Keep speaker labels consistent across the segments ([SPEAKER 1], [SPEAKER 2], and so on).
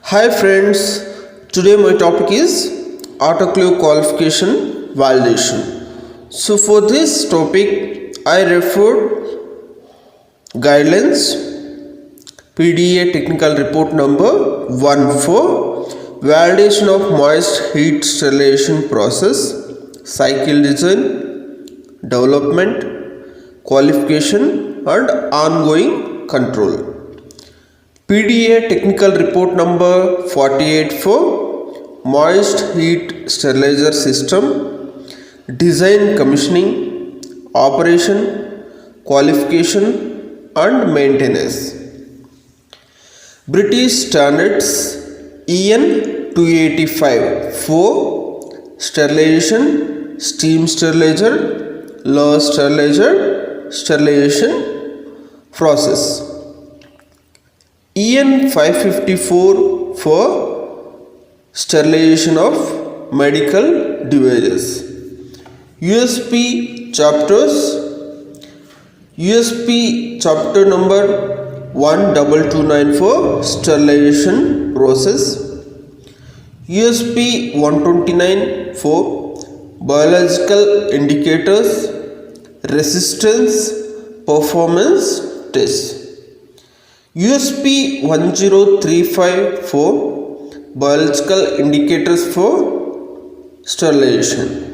[SPEAKER 1] Hi friends, today my topic is autoclave qualification validation. So for this topic I referred guidelines PDA technical report number 1 for validation of moist heat sterilization process, cycle design, development, qualification and ongoing control. PDA technical report number 48 for moist heat sterilizer system, design, commissioning, operation, qualification and maintenance. British standards EN 285 for sterilization, steam sterilizer, low sterilizer, sterilization process. EN 554 for sterilization of medical devices. USP chapters. USP chapter number 1229 for sterilization process. USP 129 for biological indicators, resistance, performance tests. USP 1035 for biological indicators for sterilization.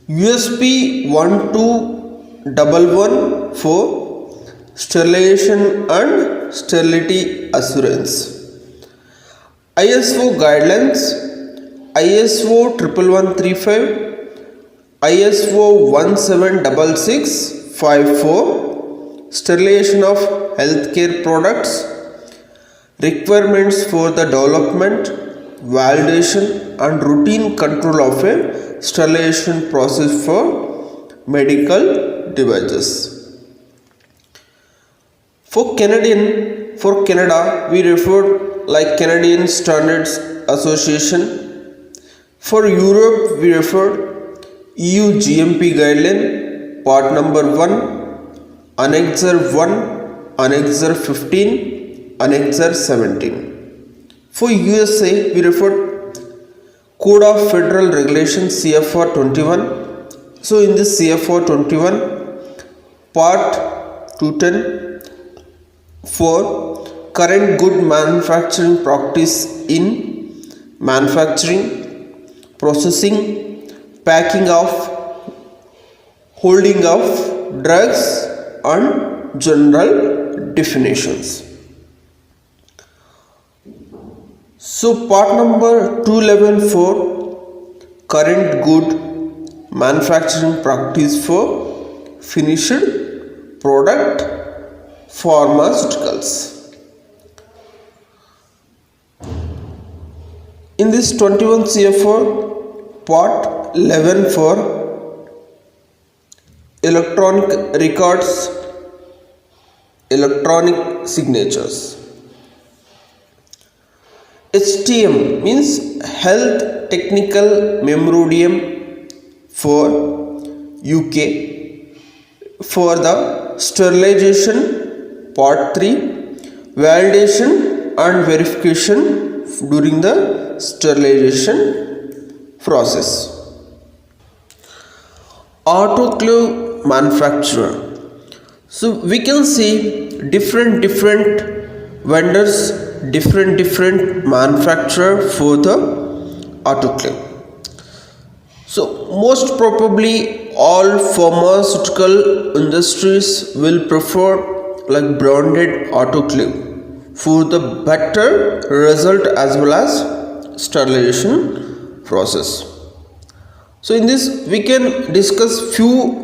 [SPEAKER 1] USP 1211 for sterilization and sterility assurance. ISO guidelines ISO 11135, ISO 176654 sterilization of healthcare products, requirements for the development, validation and routine control of a sterilization process for medical devices. For Canada, we referred like Canadian Standards Association. For Europe, we referred EU GMP guideline, part number 1, Annexure 1, Annexure 15, Annexure 17. For USA, we referred Code of Federal Regulations CFR 21. So in this CFR 21, Part 210 for current good manufacturing practice in manufacturing, processing, packing of, holding of drugs and general definitions. So part number 211 for current good manufacturing practice for finished product pharmaceuticals. In this 21 CFR part 11 for electronic records, electronic signatures. HTM means Health Technical Memorandum for UK for the sterilization part 3, validation and verification during the sterilization process. Autoclave manufacturer. So we can see different vendors, different manufacturer for the autoclave. So most probably all pharmaceutical industries will prefer like branded autoclave for the better result as well as sterilization process. So in this we can discuss few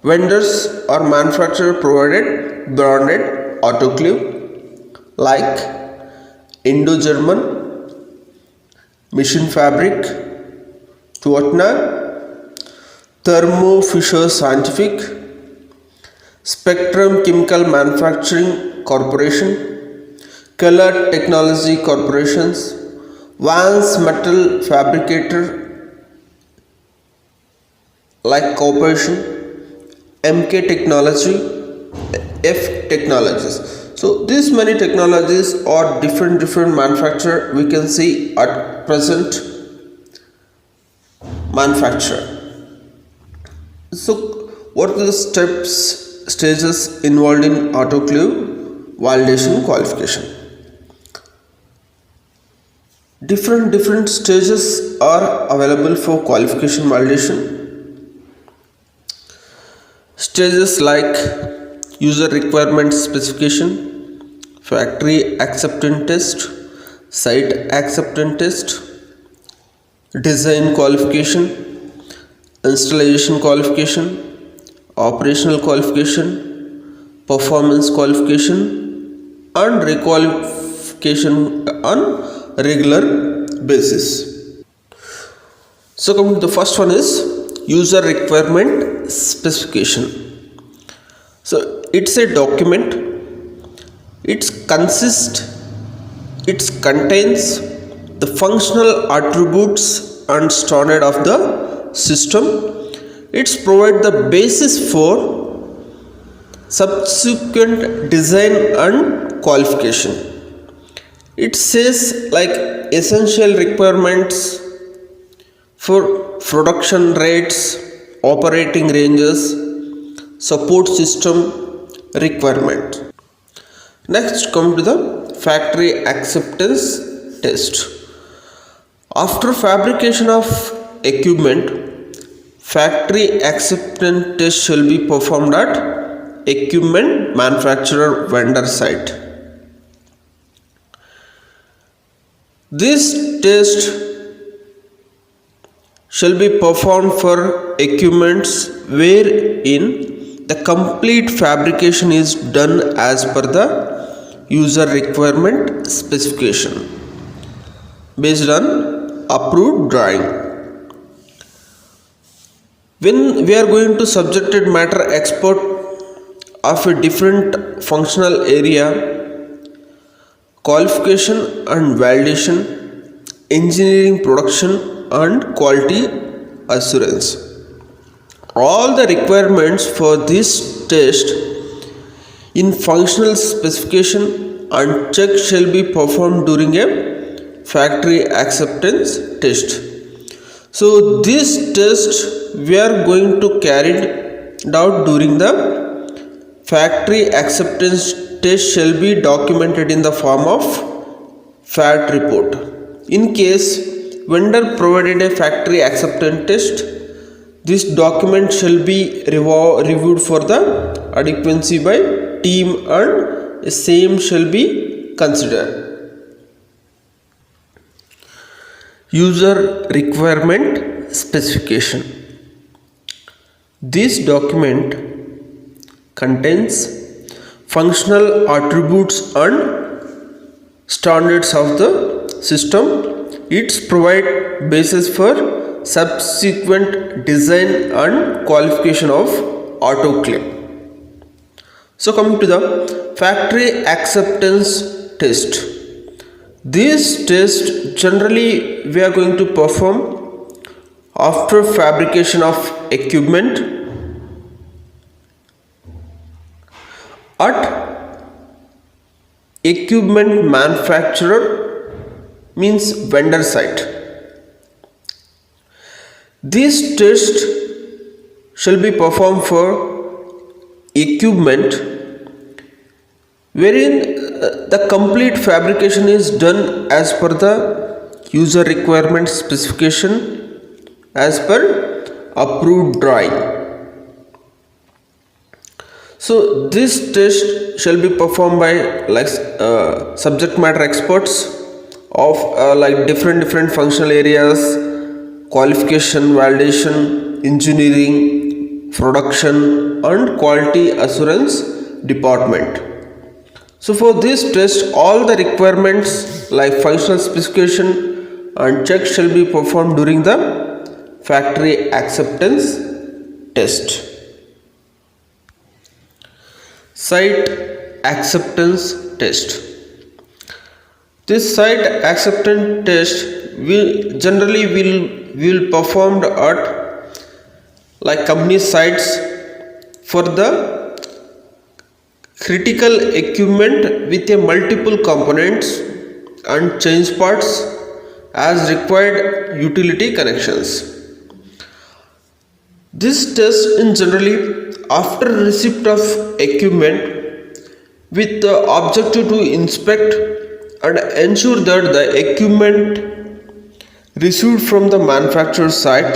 [SPEAKER 1] vendors or manufacturer provided branded autoclave like Indo-German, Mission Fabric, Tuatna, Thermo Fisher Scientific, Spectrum Chemical Manufacturing Corporation, Keller Technology Corporations, Vance Metal Fabricator like Corporation, MK Technology, F Technologies. So these many technologies or different manufacturer we can see at present manufacture. So what are the stages involved in autoclave validation qualification? Different stages are available for qualification validation. Stages like user requirement specification, factory acceptance test, site acceptance test, design qualification, installation qualification, operational qualification, performance qualification, and requalification on regular basis. So coming to the first one is user requirement specification. So it's a document. It contains the functional attributes and standard of the system. It's provide the basis for subsequent design and qualification. It says like essential requirements for production rates, operating ranges, support system requirement. Next come to the factory acceptance test. After fabrication of equipment, factory acceptance test shall be performed at equipment manufacturer vendor site. This test shall be performed for equipments wherein the complete fabrication is done as per the user requirement specification based on approved drawing. When we are going to subjected matter expert of a different functional area, qualification and validation, engineering production and quality assurance. All the requirements for this test in functional specification and check shall be performed during a factory acceptance test. So this test we are going to carry out during the factory acceptance test shall be documented in the form of FAT report. In case vendor provided a factory acceptance test, this document shall be reviewed for the adequacy by team and the same shall be considered. User requirement specification. This document contains functional attributes and standards of the system. It's provide basis for subsequent design and qualification of autoclave. So coming to the factory acceptance test. This test generally we are going to perform after fabrication of equipment at equipment manufacturer means vendor site. This test shall be performed for equipment wherein the complete fabrication is done as per the user requirement specification as per approved drawing. So this test shall be performed by like subject matter experts of like different functional areas, qualification, validation, engineering, production and quality assurance department. So for this test all the requirements like functional specification and check shall be performed during the factory acceptance test. Site acceptance test. This site acceptance test will performed at like company sites for the critical equipment with a multiple components and change parts as required utility connections. This test in generally after receipt of equipment with the objective to inspect and ensure that the equipment received from the manufacturer site,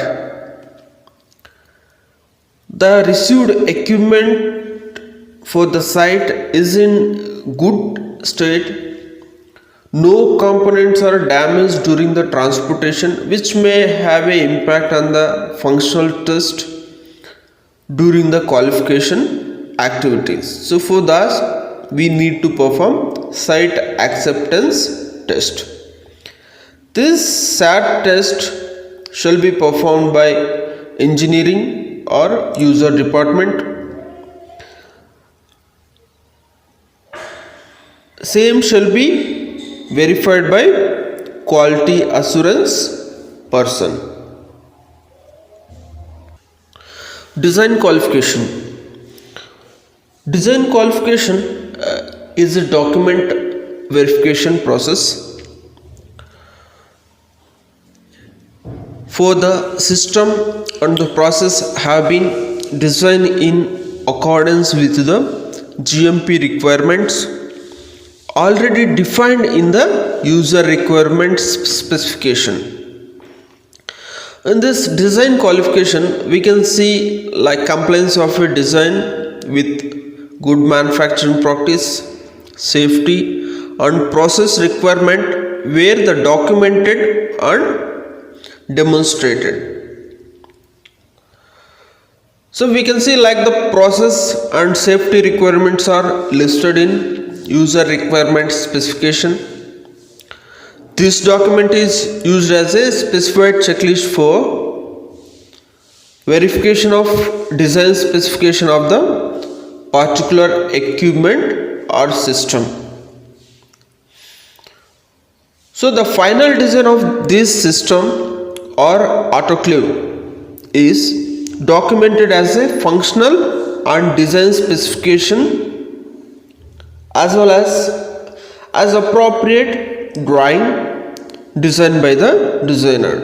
[SPEAKER 1] the received equipment for the site is in good state, no components are damaged during the transportation, which may have an impact on the functional test during the qualification activities. So for that we need to perform site acceptance test. This SAT test shall be performed by engineering or user department. Same shall be verified by quality assurance person. Design qualification. Design qualification is a document verification process for the system and the process have been designed in accordance with the GMP requirements already defined in the user requirements specification. In this design qualification we can see like compliance of a design with good manufacturing practice, safety and process requirement where the documented and demonstrated. So we can see like the process and safety requirements are listed in user requirement specification. This document is used as a specified checklist for verification of design specification of the particular equipment or system. So the final design of this system or autoclave is documented as a functional and design specification as well as appropriate drawing designed by the designer.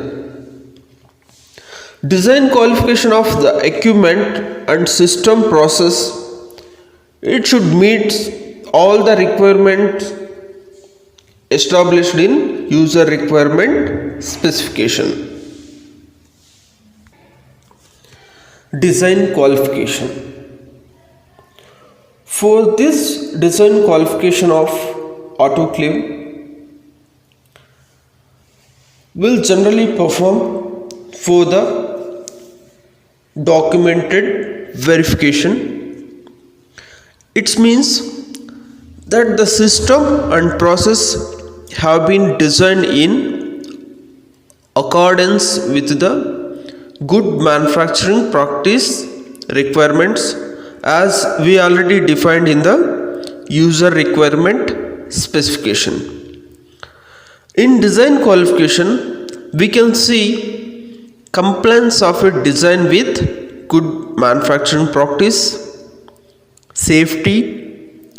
[SPEAKER 1] Design qualification of the equipment and system process, it should meet all the requirements established in user requirement specification. Design qualification. For this design qualification of autoclave will generally perform for the documented verification. It means that the system and process have been designed in accordance with the good manufacturing practice requirements as we already defined in the user requirement specification. In design qualification, we can see compliance of a design with good manufacturing practice, safety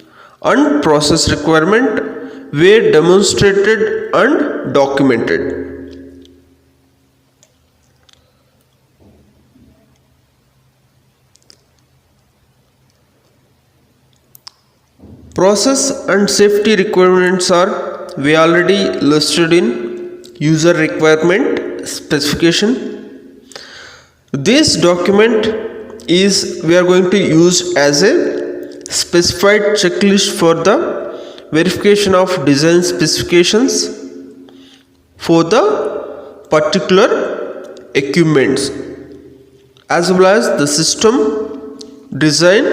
[SPEAKER 1] and process requirement were demonstrated and documented. Process and safety requirements are we already listed in user requirement specification. This document is we are going to use as a specified checklist for the verification of design specifications for the particular equipments as well as the system design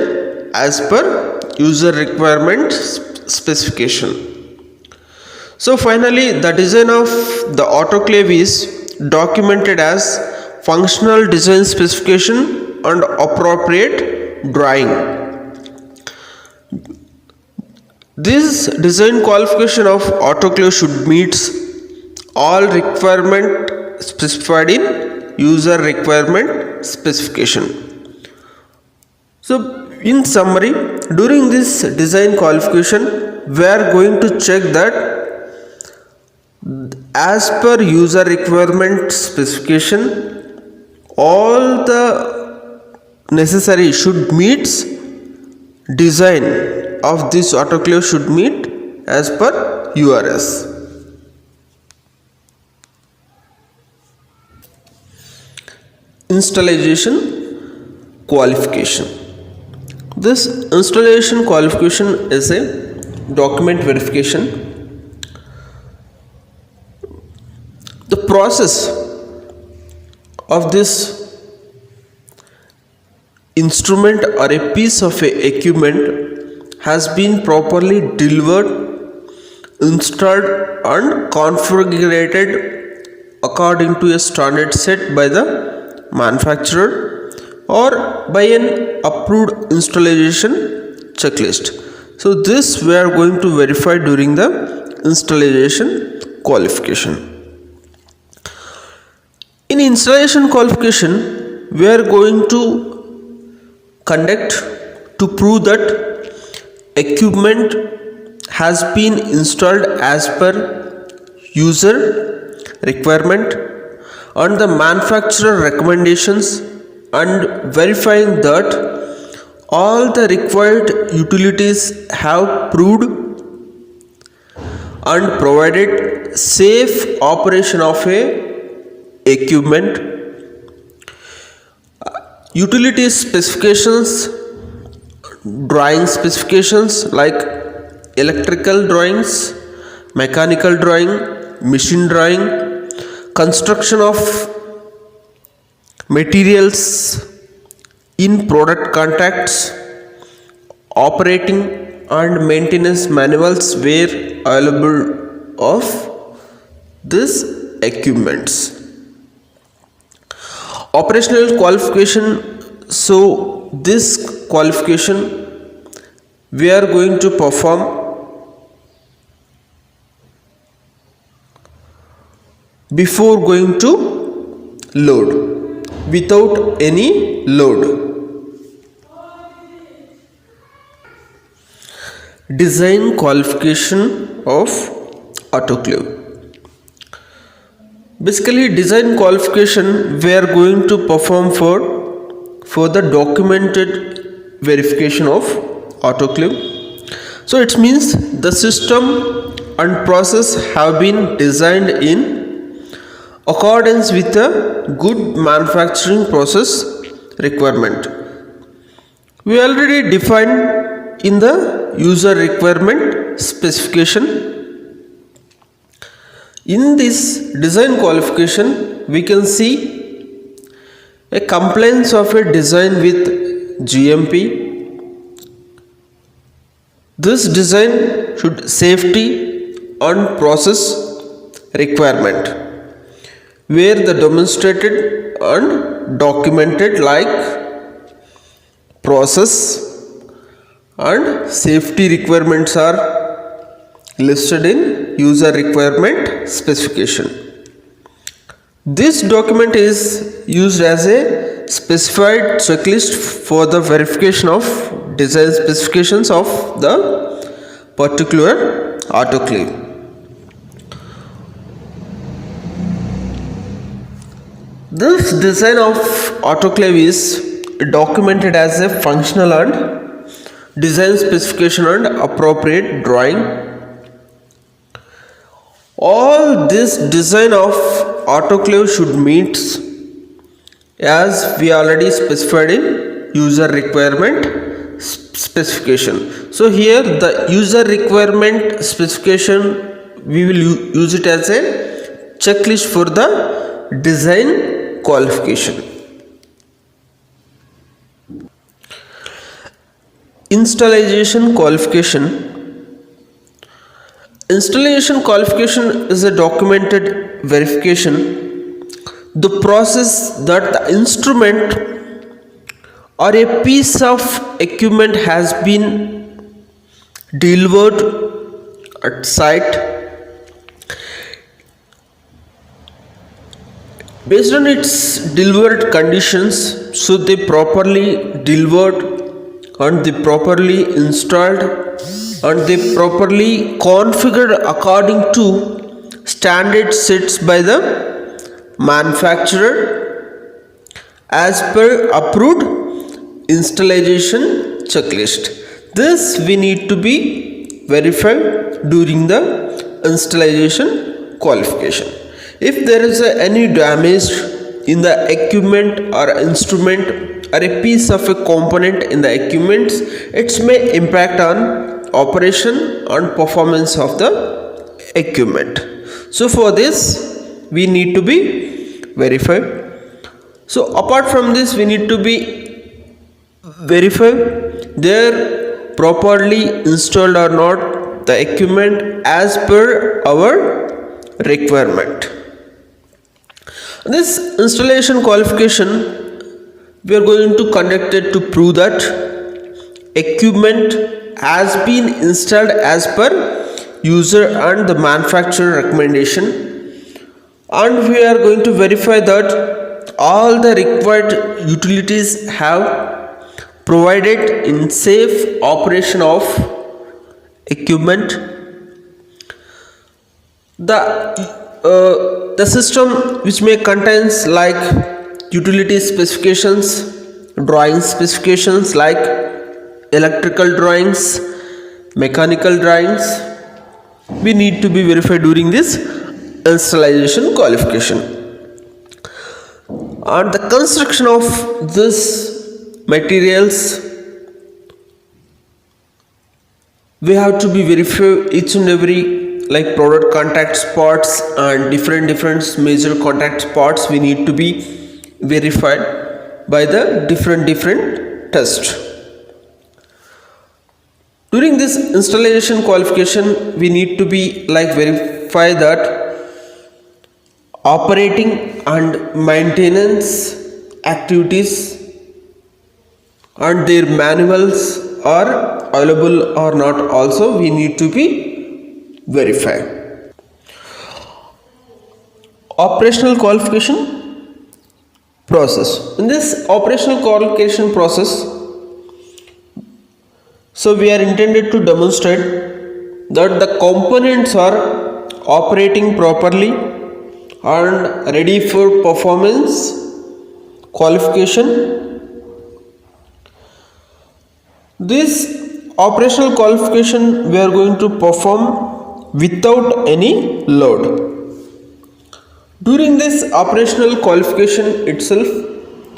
[SPEAKER 1] as per user requirement specification. So finally the design of the autoclave is documented as functional design specification and appropriate drawing. This design qualification of autoclave should meet all requirement specified in user requirement specification. So in summary, during this design qualification, we are going to check that as per user requirement specification, all the necessary should meet, design of this autoclave should meet as per URS. Installation qualification. This installation qualification is a document verification. The process of this instrument or a piece of equipment has been properly delivered, installed and configured according to a standard set by the manufacturer or by an approved installation checklist. So this we are going to verify during the installation qualification. In installation qualification, we are going to conduct to prove that equipment has been installed as per user requirement and the manufacturer recommendations, and verifying that all the required utilities have proved and provided safe operation of a equipment. Utility specifications, drawing specifications like electrical drawings, mechanical drawing, machine drawing, construction of materials in product contacts, operating and maintenance manuals were available of these equipments. Operational qualification. So this qualification we are going to perform before going to load, without any load. Design qualification of autoclave. Basically, design qualification we are going to perform for the documented verification of autoclave. So it means the system and process have been designed in accordance with a good manufacturing process requirement. We already defined in the user requirement specification. In this design qualification, we can see a compliance of a design with GMP. This design should safety and process requirement, where the demonstrated and documented like process and safety requirements are listed in user requirement specification. This document is used as a specified checklist for the verification of design specifications of the particular autoclave. This design of autoclave is documented as a functional and design specification and appropriate drawing. All this design of autoclave should meet as we already specified in user requirement specification. So here the user requirement specification, we will use it as a checklist for the design qualification. Installation qualification. Installation qualification is a documented verification. The process that the instrument or a piece of equipment has been delivered at site based on its delivered conditions. So they properly delivered and they properly installed and they properly configured according to standard sets by the manufacturer as per approved installation checklist. This we need to be verified during the installation qualification. If there is any damage in the equipment or instrument or a piece of a component in the equipments, it may impact on operation and performance of the equipment. So for this we need to be verified. So apart from this, we need to be verify they're properly installed or not the equipment as per our requirement. This installation qualification we are going to conduct it to prove that equipment has been installed as per user and the manufacturer recommendation, and we are going to verify that all the required utilities have provided in safe operation of equipment. The system which may contains like utility specifications, drawing specifications like electrical drawings, mechanical drawings, we need to be verified during this installation qualification. And the construction of this materials, we have to be verified each and every like product contact spots and different major contact spots we need to be verified by the different test. During this installation qualification, we need to be like verify that operating and maintenance activities and their manuals are available or not, also we need to be verified. Operational qualification process. In this operational qualification process, so we are intended to demonstrate that the components are operating properly and ready for performance qualification. This operational qualification we are going to perform without any load. During this operational qualification itself,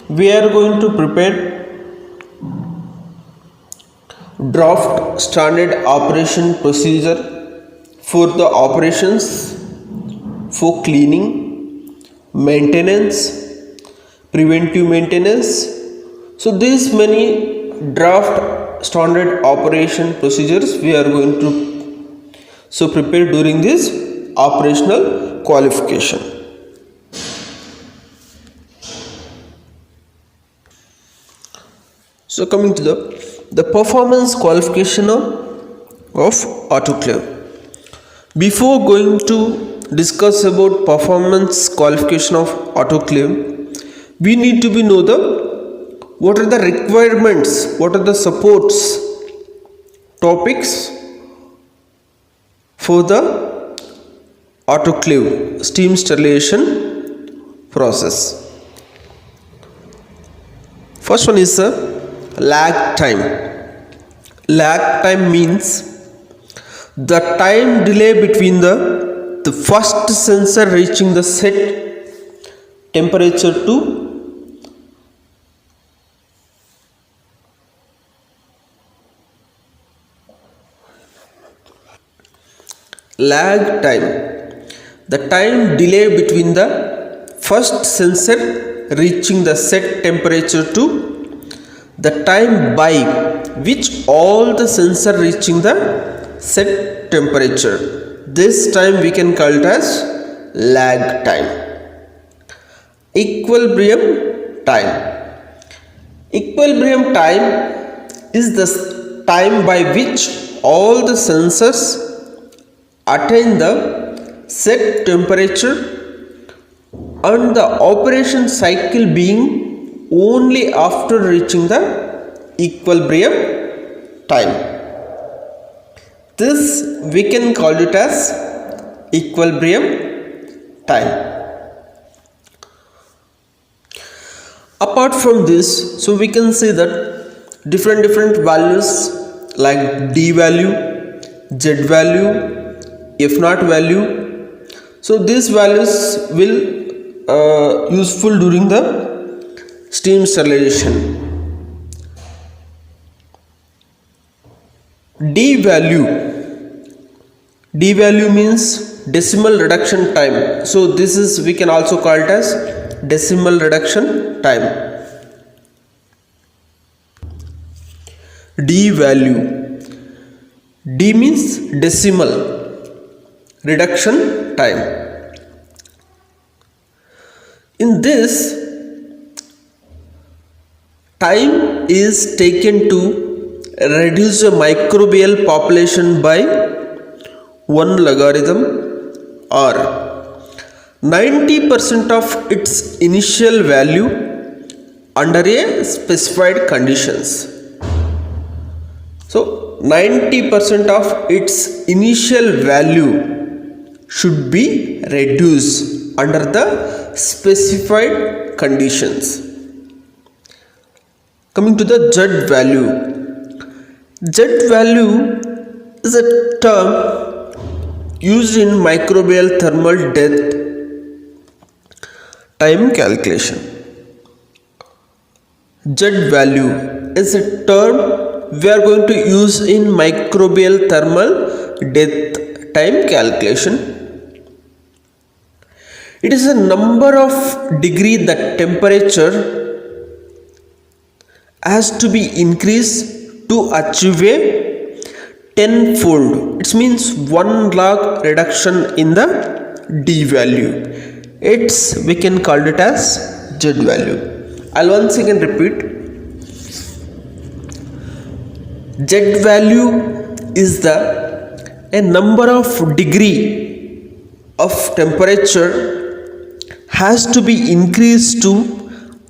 [SPEAKER 1] we are going to prepare draft standard operation procedure for the operations, for cleaning, maintenance, preventive maintenance. So these many draft standard operation procedures we are going to prepare during this operational qualification. So coming to the performance qualification of autoclave. Before going to discuss about performance qualification of autoclave, we need to know what are the requirements, what are the supports topics for the autoclave steam sterilization process. First one is lag time. Lag time means the time delay between the first sensor reaching the set temperature to lag time, the time delay between the first sensor reaching the set temperature to the time by which all the sensor reaching the set temperature. This time we can call it as lag time. Equilibrium time. Equilibrium time is the time by which all the sensors attain the set temperature and the operation cycle being only after reaching the equilibrium time. This we can call it as equilibrium time. Apart from this, so we can see that different values like D value, Z value, F naught value. So these values will useful during the steam sterilization. D value means decimal reduction time. So this is, we can also call it as decimal reduction time. D value. D means decimal reduction time. In this, time is taken to reduce the microbial population by 1 logarithm or 90% of its initial value under a specified conditions. So 90% of its initial value should be reduced under the specified conditions. Coming to the Z value. Z value is a term used in microbial thermal death time calculation. Z value is a term we are going to use in microbial thermal death time calculation. It is a number of degree that temperature has to be increased to achieve a tenfold. It means 1 log reduction in the D value. We can call it as Z value. I'll once again repeat. Z value is a number of degree of temperature has to be increased to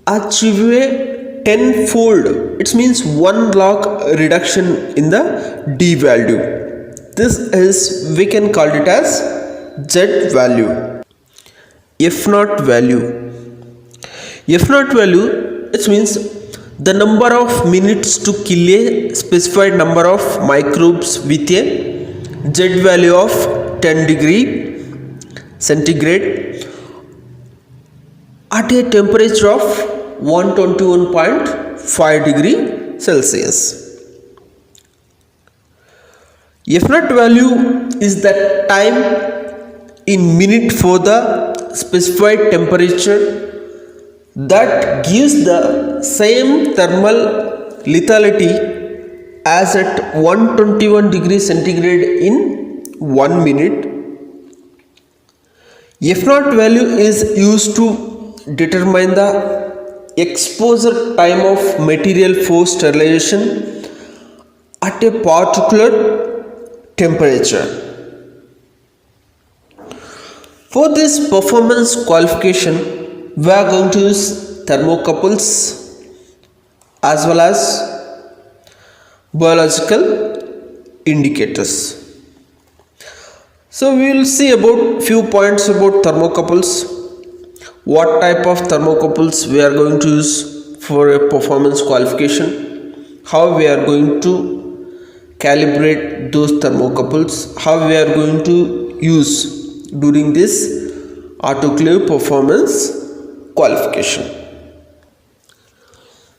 [SPEAKER 1] achieve a tenfold. It means 1 log reduction in the D value. This is, we can call it as Z value. F naught value. F naught value, it means the number of minutes to kill a specified number of microbes with a Z value of 10 degree centigrade at a temperature of 121.5 degree Celsius. F naught value is the time in minute for the specified temperature that gives the same thermal lethality as at 121 degrees centigrade in 1 minute. F naught value is used to determine the exposure time of material for sterilization at a particular temperature. For this performance qualification, we are going to use thermocouples as well as biological indicators. So we will see about few points about thermocouples, what type of thermocouples we are going to use for a performance qualification, how we are going to calibrate those thermocouples, how we are going to use during this autoclave performance qualification.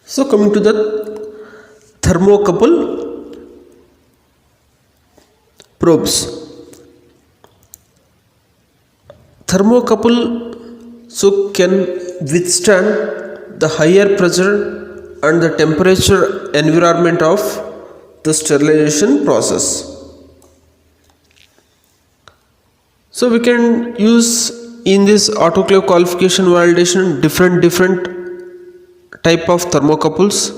[SPEAKER 1] So coming to the thermocouple probes. Thermocouple can withstand the higher pressure and the temperature environment of the sterilization process. So we can use in this autoclave qualification validation different type of thermocouples.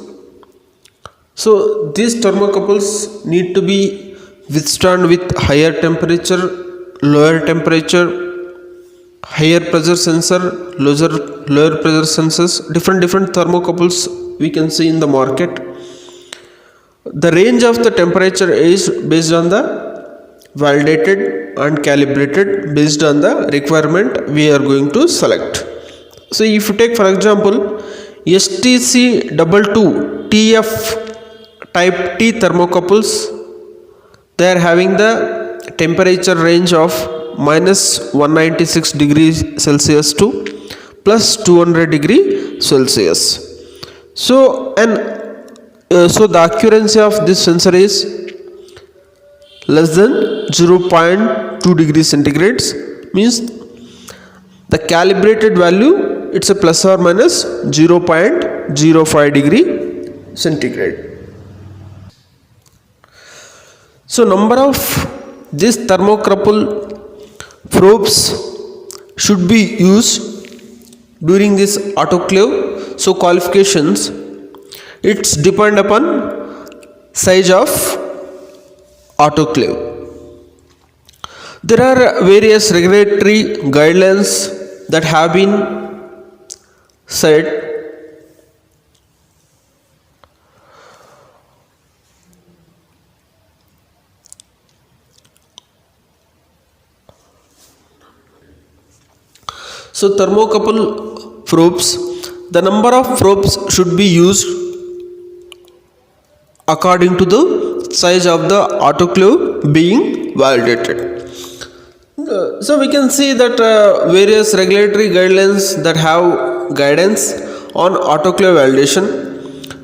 [SPEAKER 1] So these thermocouples need to be withstand with higher temperature, lower temperature, higher pressure sensor, lower pressure sensors. Different thermocouples we can see in the market. The range of the temperature is based on the validated and calibrated based on the requirement we are going to select. So if you take for example STC 22 TF type T thermocouples, they are having the temperature range of minus 196 degrees Celsius to plus 200 degree Celsius. So so the accuracy of this sensor is less than 0.2 degrees centigrade, means the calibrated value it's a plus or minus 0.05 degree centigrade. So number of these thermocouple probes should be used during this autoclave. So qualifications, it's depend upon size of autoclave. There are various regulatory guidelines that have been set. So thermocouple probes, the number of probes should be used according to the size of the autoclave being validated. So we can see that various regulatory guidelines that have guidance on autoclave validation,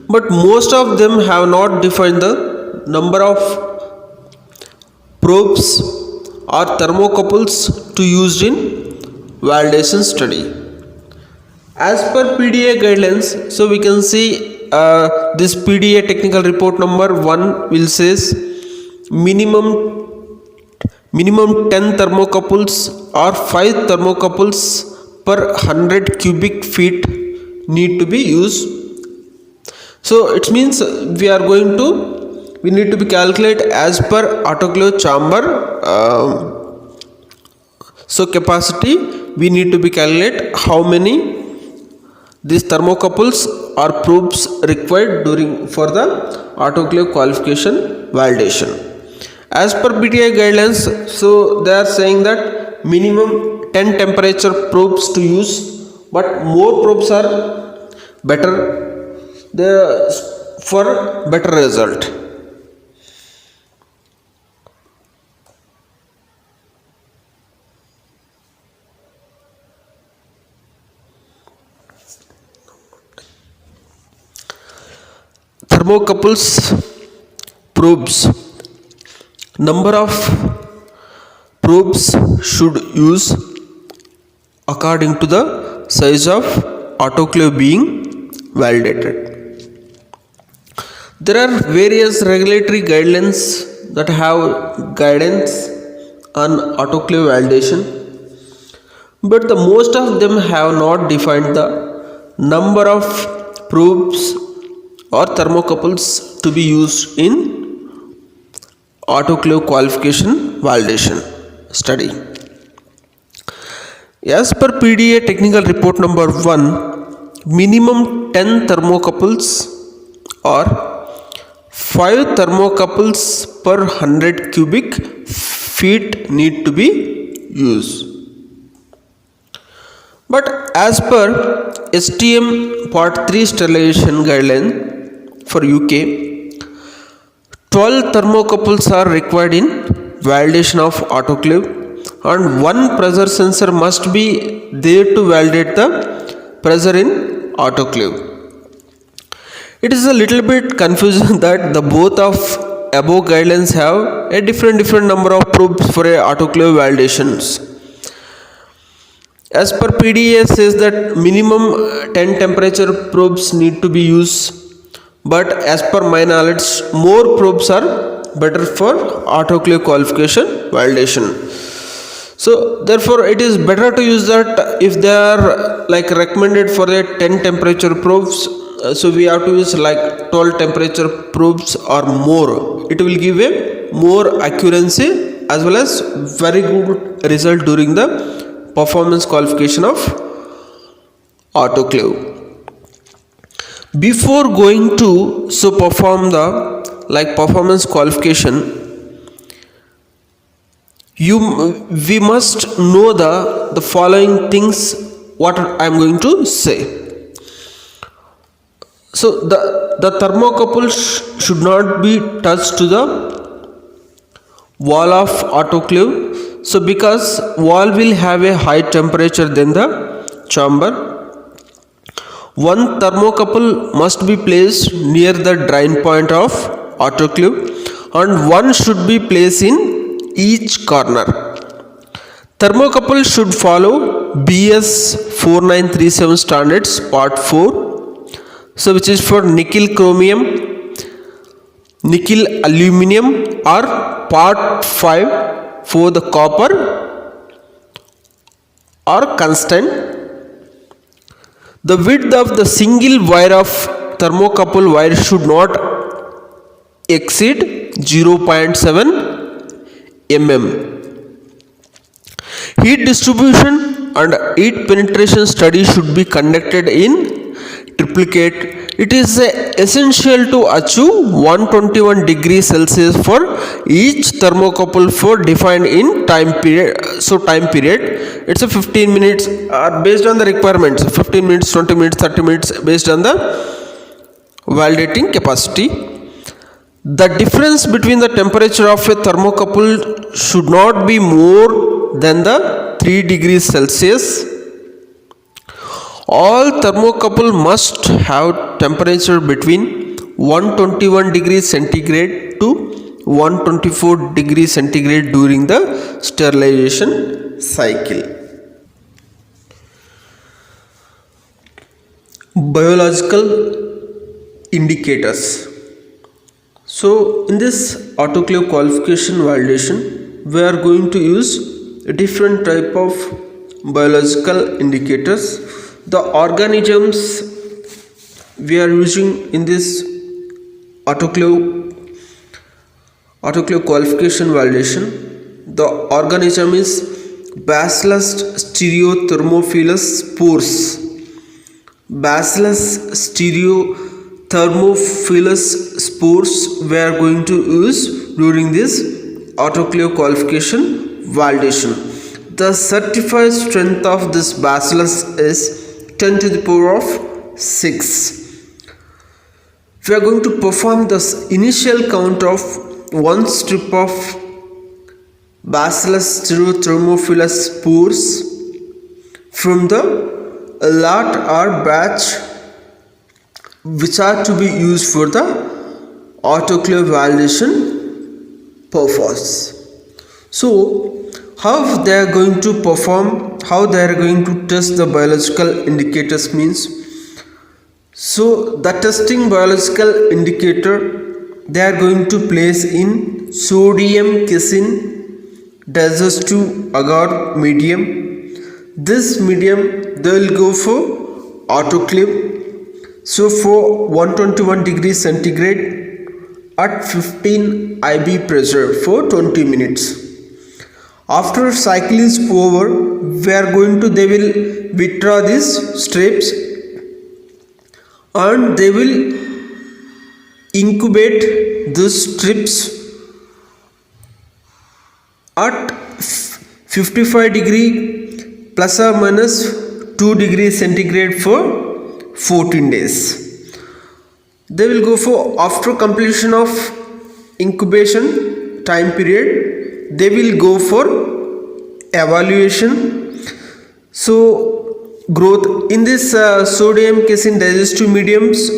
[SPEAKER 1] but most of them have not defined the number of probes or thermocouples to used in validation study. As per PDA guidelines, so we can see this PDA technical report number 1 will says minimum 10 thermocouples or 5 thermocouples per 100 cubic feet need to be used. So it means we need to be calculate as per autoclave chamber. So capacity, we need to be calculate how many these thermocouples or probes required for the autoclave qualification validation. As per PTI guidelines, so they are saying that minimum 10 temperature probes to use, but more probes are better for better result. Thermocouples probes, number of probes should use according to the size of autoclave being validated. There are various regulatory guidelines that have guidance on autoclave validation, but the most of them have not defined the number of probes or thermocouples to be used in autoclave qualification validation study. As per PDA technical report number 1, minimum 10 thermocouples or 5 thermocouples per 100 cubic feet need to be used. But as per STM Part 3 sterilization guideline for UK, 12 thermocouples are required in validation of autoclave, and one pressure sensor must be there to validate the pressure in autoclave. It is a little bit confusing that the both of above guidelines have a different number of probes for a autoclave validations. As per PDA says that minimum 10 temperature probes need to be used, but as per my knowledge more probes are better for autoclave qualification validation. So therefore it is better to use that if they are like recommended for a 10 temperature probes, so we have to use like 12 temperature probes or more. It will give a more accuracy as well as very good result during the performance qualification of autoclave. Before going to perform the like performance qualification, we must know the following things what I am going to say. So the thermocouple should not be touched to the wall of autoclave. So because wall will have a high temperature than the chamber, one thermocouple must be placed near the drain point of autoclave and one should be placed in each corner. Thermocouple should follow BS 4937 standards part 4, so which is for nickel chromium, nickel aluminum, or part 5 for the copper or constant. The width of the single wire of thermocouple wire should not exceed 0.7 mm. Heat distribution and heat penetration study should be conducted in triplicate. It is essential to achieve 121 degrees Celsius for each thermocouple for defined in time period. So time period, it's a 15 minutes based on the requirements, 15 minutes, 20 minutes, 30 minutes based on the validating capacity. The difference between the temperature of a thermocouple should not be more than the 3 degrees Celsius. All thermocouple must have temperature between 121 degrees centigrade to 124 degrees centigrade during the sterilization cycle. Biological indicators. So in this autoclave qualification validation, we are going to use a different type of biological indicators. The organisms we are using in this autoclave qualification validation, the organism is Bacillus stereothermophilus spores. Bacillus stereothermophilus spores we are going to use during this autoclave qualification validation. The certified strength of this bacillus is 10 to the power of 6. We are going to perform the initial count of one strip of Bacillus stereothermophilus spores from the lot or batch which are to be used for the autoclave validation purpose. So how they are going to perform, how they are going to test the biological indicators means, so the testing biological indicator they are going to place in sodium casein digestive agar medium. This medium they will go for autoclave, so for 121 degrees centigrade at 15 IB pressure for 20 minutes. After cycle is over, they will withdraw these strips and they will incubate these strips at 55 degree plus or minus 2 degrees centigrade for 14 days. They will go for, after completion of incubation time period, they will go for evaluation. So growth in this sodium casein digestive mediums,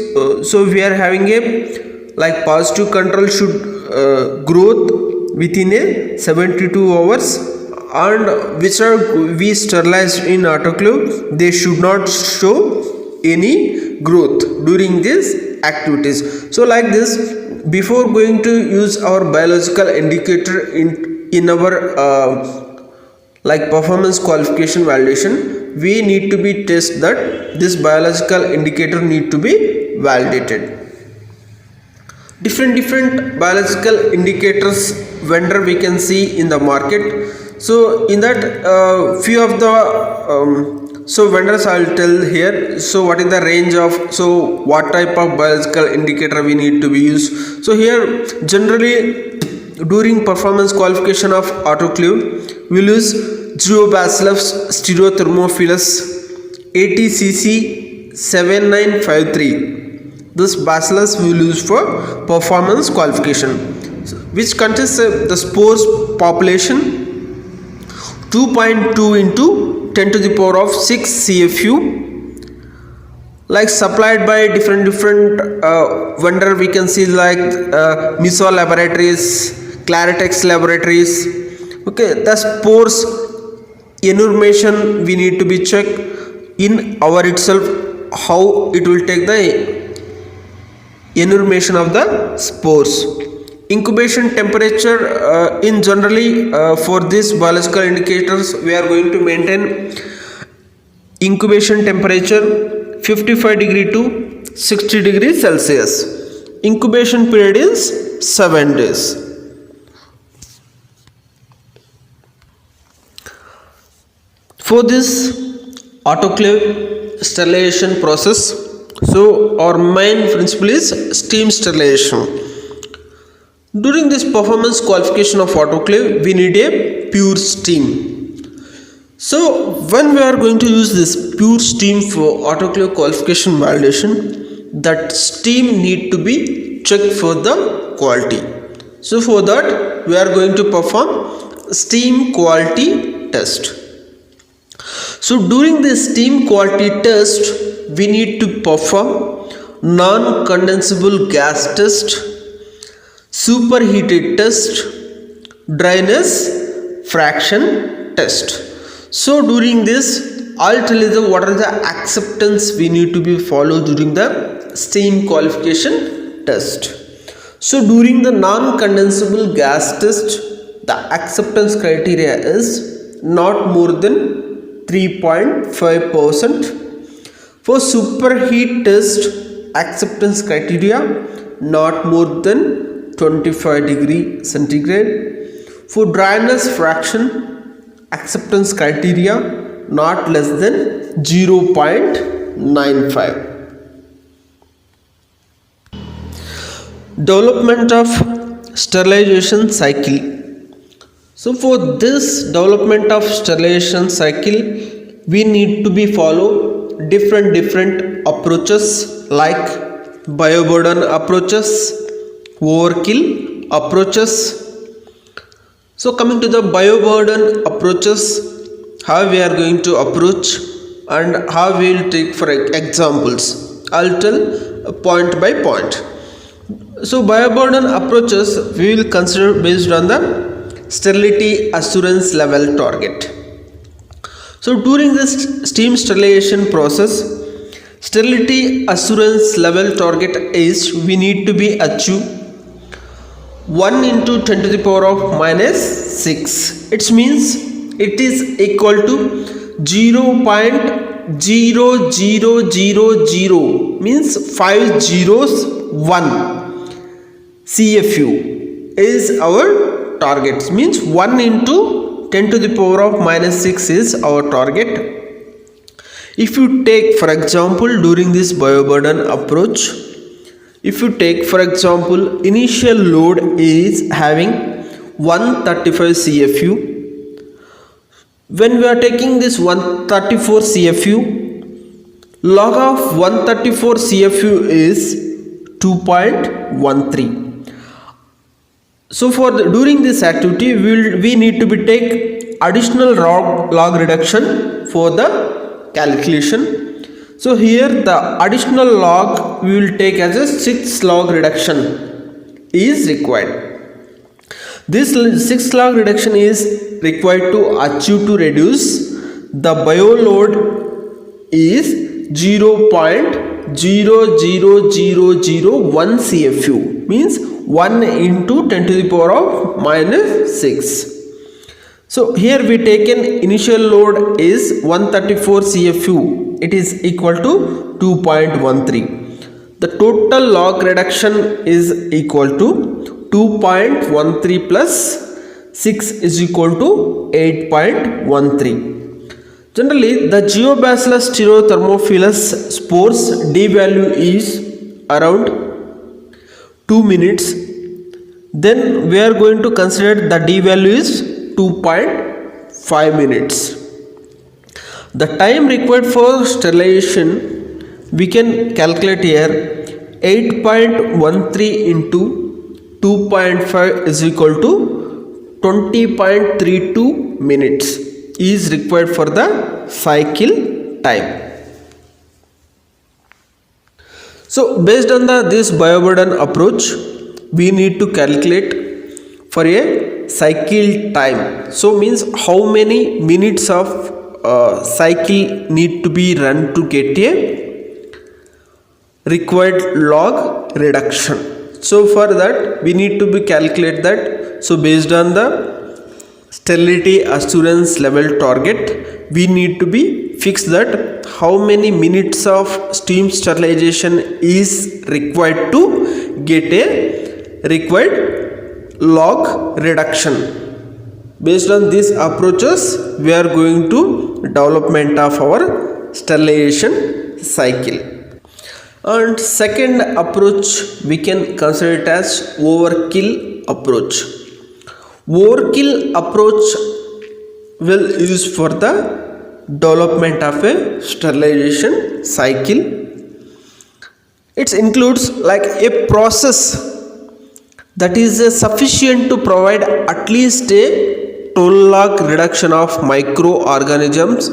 [SPEAKER 1] so we are having a like positive control should growth within a 72 hours, and which are we sterilized in autoclave, they should not show any growth during these activities. So like this, before going to use our biological indicator in our like performance qualification validation, we need to be test that this biological indicator need to be validated. Different biological indicators vendor we can see in the market. So in that few of the So vendors, I'll tell here. So what is the range of, so what type of biological indicator we need to be used. So here generally during performance qualification of autoclave, we'll use Geobacillus stereothermophilus ATCC 7953. This bacillus we will use for performance qualification, which contains the spores population 2.2 into 10 to the power of 6 CFU, like supplied by different vendor. We can see like Miso Laboratories, Claritex Laboratories. Okay, the spores enumeration we need to be checked in our itself, how it will take the enumeration of the spores. Incubation temperature in generally for these biological indicators we are going to maintain incubation temperature 55 degree to 60 degrees Celsius. Incubation period is 7 days. For this autoclave sterilization process, so our main principle is steam sterilization. During this performance qualification of autoclave, we need a pure steam. So when we are going to use this pure steam for autoclave qualification validation, that steam need to be checked for the quality. So for that we are going to perform steam quality test. So during this steam quality test, we need to perform non-condensable gas test, superheated test, dryness fraction test. So during this, I'll tell you what are the acceptance we need to be followed during the steam qualification test. So during the non-condensable gas test, the acceptance criteria is not more than 3.5%. For superheat test, acceptance criteria not more than 25 degree centigrade. For dryness fraction, acceptance criteria not less than 0.95. Development of sterilization cycle. So for this development of sterilization cycle, we need to be follow different approaches like bioburden approaches, overkill approaches. So coming to the bioburden approaches, how we are going to approach and how we will take for examples. I'll tell point by point. So bioburden approaches we will consider based on the sterility assurance level target. So during this steam sterilization process, sterility assurance level target is we need to be achieve 1 into 10 to the power of minus 6. It means it is equal to 0.0000 means 5 zeros 1 CFU is our target. Means 1 into 10 to the power of minus 6 is our target. If you take for example during this bioburden approach, if you take for example initial load is having 135 CFU. When we are taking this 134 CFU, log of 134 CFU is 2.13. So for during this activity we need to be take additional log reduction for the calculation. So here the additional log we will take as a 6 log reduction is required. This 6 log reduction is required to achieve to reduce the bio load is 0.00001 CFU means 1 into 10 to the power of minus 6. So here we taken initial load is 134 CFU. It is equal to 2.13. The total log reduction is equal to 2.13 plus 6 is equal to 8.13. Generally, the Geobacillus stereothermophilus spores D value is around 2 minutes. Then we are going to consider the D value is 2.5 minutes. The time required for sterilization we can calculate here. 8.13 into 2.5 is equal to 20.32 minutes is required for the cycle time. So based on this bioburden approach, we need to calculate for a cycle time. So means how many minutes of cycle need to be run to get a required log reduction. So for that we need to be calculate that. So based on the sterility assurance level target, we need to be fix that how many minutes of steam sterilization is required to get a required log reduction. Based on these approaches, we are going to development of our sterilization cycle. And second approach we can consider it as overkill approach. Overkill approach will use for the development of a sterilization cycle. It includes like a process that is sufficient to provide at least a total log reduction of microorganisms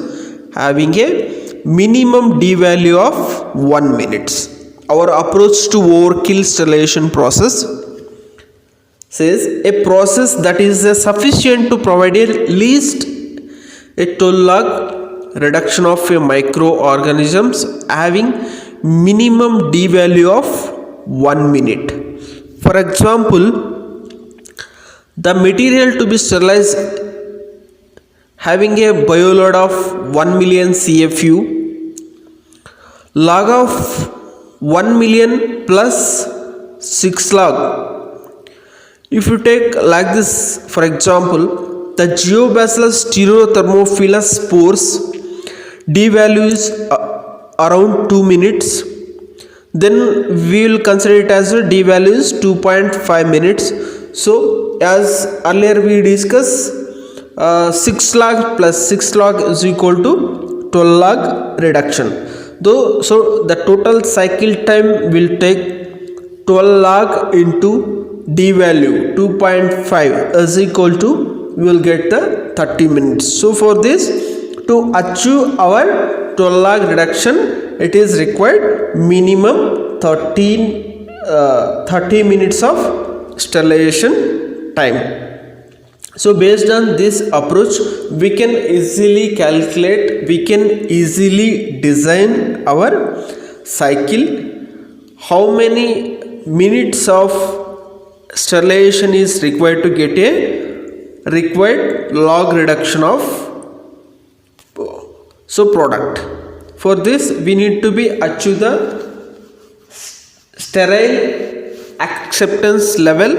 [SPEAKER 1] having a minimum D value of 1 minute. Our approach to overkill sterilization process says a process that is sufficient to provide at least a total log reduction of a microorganisms having minimum D value of 1 minute. For example, the material to be sterilized having a bioload of 1 million CFU, log of 1 million plus 6 log. If you take like this, for example, the Geobacillus stereothermophilus spores D value is around 2 minutes. Then we will consider it as a D value is 2.5 minutes. So as earlier we discussed, 6 log plus 6 log is equal to 12 log reduction. So the total cycle time will take 12 log into D value 2.5 is equal to, we will get the 30 minutes. So for this, to achieve our 12 log reduction, it is required minimum 30 minutes of sterilization time. So based on this approach, we can easily calculate, we can easily design our cycle, how many minutes of sterilization is required to get a required log reduction of product. For this we need to be achieve the sterile acceptance level,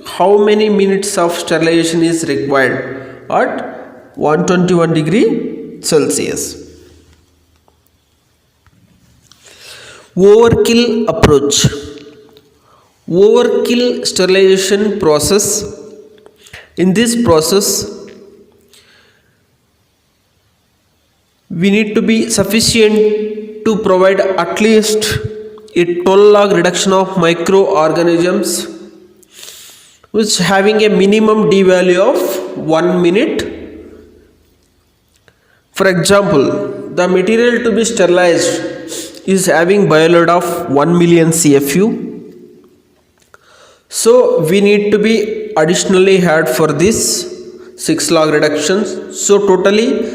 [SPEAKER 1] how many minutes of sterilization is required at 121 degree Celsius. Overkill approach. Overkill sterilization process. In this process, we need to be sufficient to provide at least a total log reduction of microorganisms which having a minimum D value of 1 minute. For example, the material to be sterilized is having bioload of 1 million CFU. So we need to be additionally add for this 6 log reductions. So totally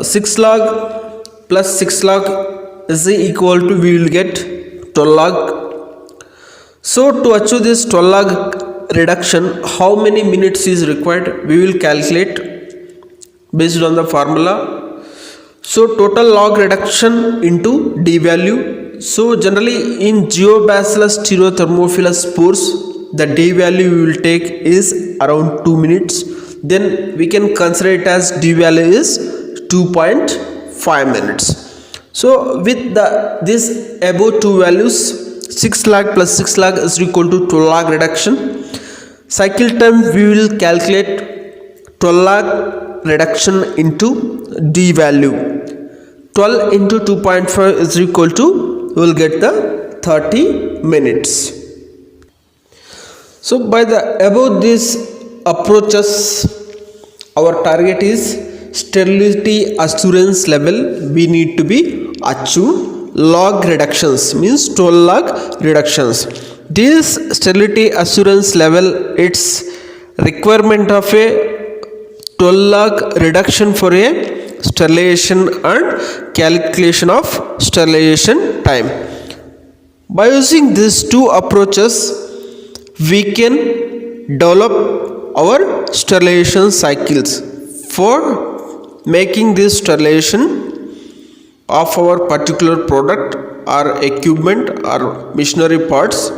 [SPEAKER 1] 6 log plus 6 log is equal to, we will get 12 log. So to achieve this 12 log reduction, how many minutes is required, we will calculate based on the formula. So total log reduction into D value. So generally in Geobacillus stereothermophilus spores, the D value we will take is around 2 minutes. Then we can consider it as D value is 2.5 minutes. So with this above two values, 6 lakh plus 6 lakh is equal to 12 lakh reduction. Cycle time we will calculate 12 lakh reduction into D value. 12 into 2.5 is equal to, we will get the 30 minutes. So by the above these approaches, our target is sterility assurance level we need to be achieved. Log reductions means 12 log reductions. This sterility assurance level, it's requirement of a 12 log reduction for a sterilization and calculation of sterilization time. By using these two approaches, we can develop our sterilization cycles. For making this sterilization of our particular product or equipment or machinery parts,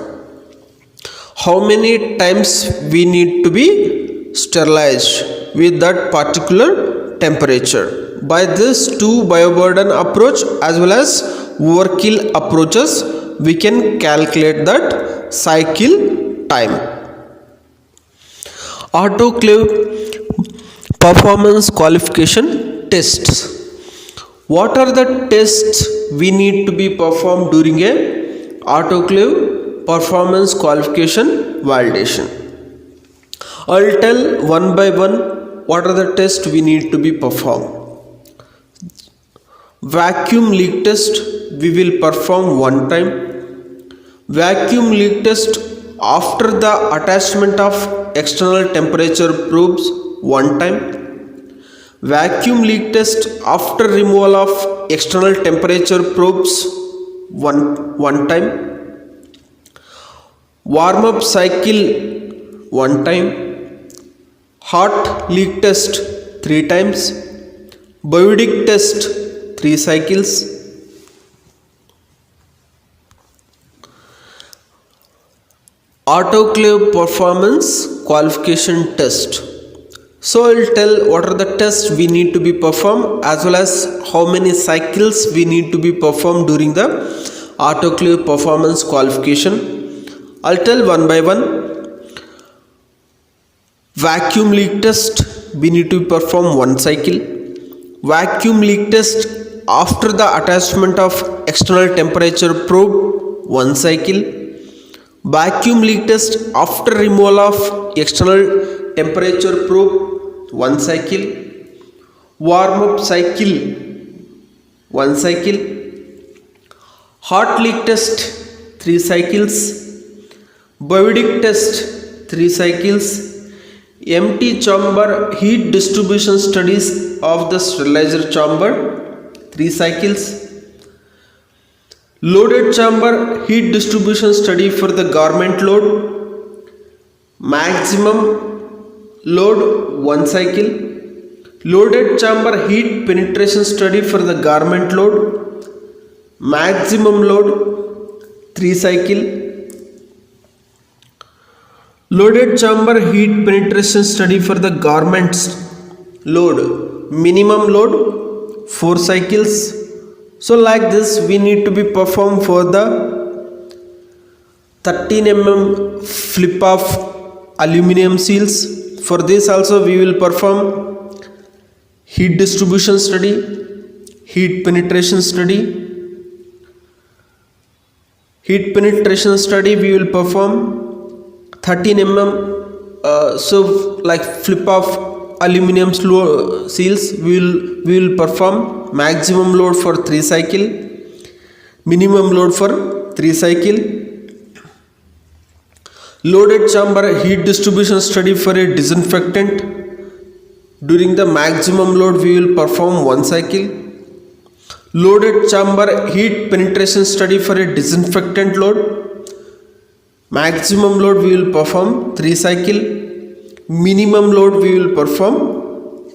[SPEAKER 1] how many times we need to be sterilized with that particular temperature. By this two bioburden approach as well as overkill approaches, we can calculate that cycle time. Autoclave performance qualification tests. What are the tests we need to be performed during a autoclave performance qualification validation? I will tell one by one what are the tests we need to be performed. Vacuum leak test we will perform one time. Vacuum leak test after the attachment of external temperature probes one time. Vacuum leak test after removal of external temperature probes one time. Warm up cycle one time. Hot leak test 3 times. Biodic test 3 cycles. Autoclave performance qualification test. So I will tell what are the tests we need to be performed as well as how many cycles we need to be performed during the autoclave performance qualification. I will tell one by one. Vacuum leak test we need to perform 1 cycle. Vacuum leak test after the attachment of external temperature probe 1 cycle. Vacuum leak test after removal of external temperature probe 1 cycle. Warm up cycle 1 cycle. Hot leak test 3 cycles. Biodic test 3 cycles. Empty chamber heat distribution studies of the sterilizer chamber 3 cycles. Loaded chamber heat distribution study for the garment load. Maximum load 1 cycle. Loaded chamber heat penetration study for the garment load. Maximum load 3 cycle. Loaded chamber heat penetration study for the garments load. Minimum load 4 cycles. So like this we need to be performed for the 13 mm flip off aluminum seals. For this also we will perform heat distribution study, heat penetration study. Heat penetration study we will perform 13 mm so like flip off aluminum seals we will perform maximum load for 3 cycle, minimum load for 3 cycle. Loaded chamber heat distribution study for a disinfectant. During the maximum load we will perform 1 cycle. Loaded chamber heat penetration study for a disinfectant load. Maximum load we will perform 3 cycle. Minimum load we will perform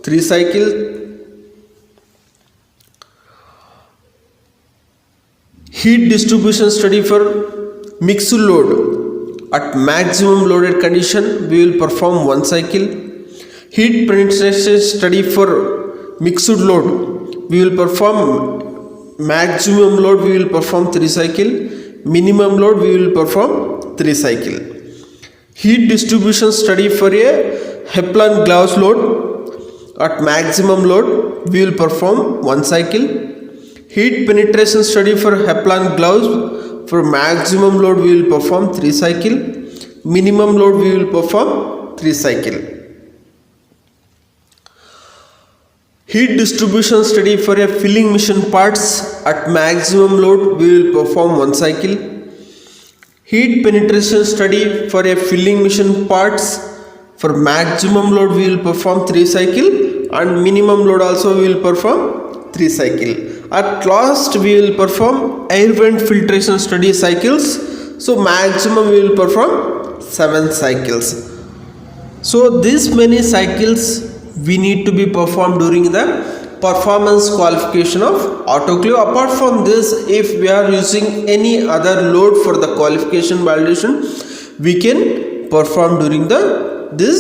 [SPEAKER 1] 3 cycle. Heat distribution study for mixed load. At maximum loaded condition we will perform 1 cycle. Heat penetration study for mixed load, we will perform maximum load, we will perform 3 cycle, minimum load we will perform 3 cycle. Heat distribution study for a Heplan-Glauss load, at maximum load we will perform 1 cycle. Heat penetration study for Heplan-Glauss, for maximum load we will perform 3 cycle, minimum load we will perform 3 cycle. Heat distribution study for a filling machine parts, at maximum load we will perform 1 cycle. Heat penetration study for a filling machine parts, for maximum load we will perform 3 cycle, and minimum load also we will perform 3 cycle. At last we will perform air vent filtration study cycles, so maximum we will perform 7 cycles. So these many cycles we need to be performed during the performance qualification of autoclave. Apart from this, if we are using any other load for the qualification validation, we can perform during this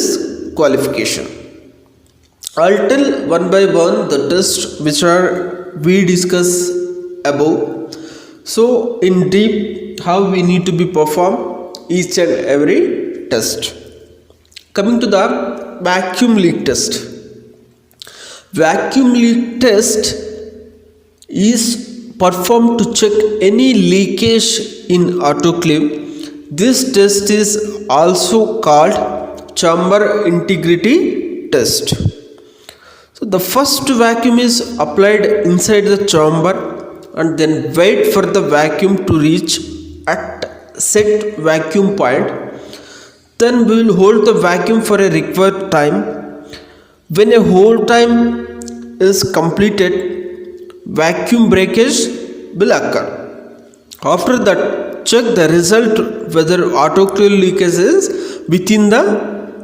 [SPEAKER 1] qualification. I'll tell one by one the tests which are we discuss above. So in deep, how we need to be perform each and every test. Coming to the vacuum leak test. Vacuum leak test is performed to check any leakage in autoclave. This test is also called chamber integrity test. So the first vacuum is applied inside the chamber and then wait for the vacuum to reach at set vacuum point. Then we will hold the vacuum for a required time. When a hold time is completed, vacuum breakage will occur. After that, check the result whether autoclave leakage is within the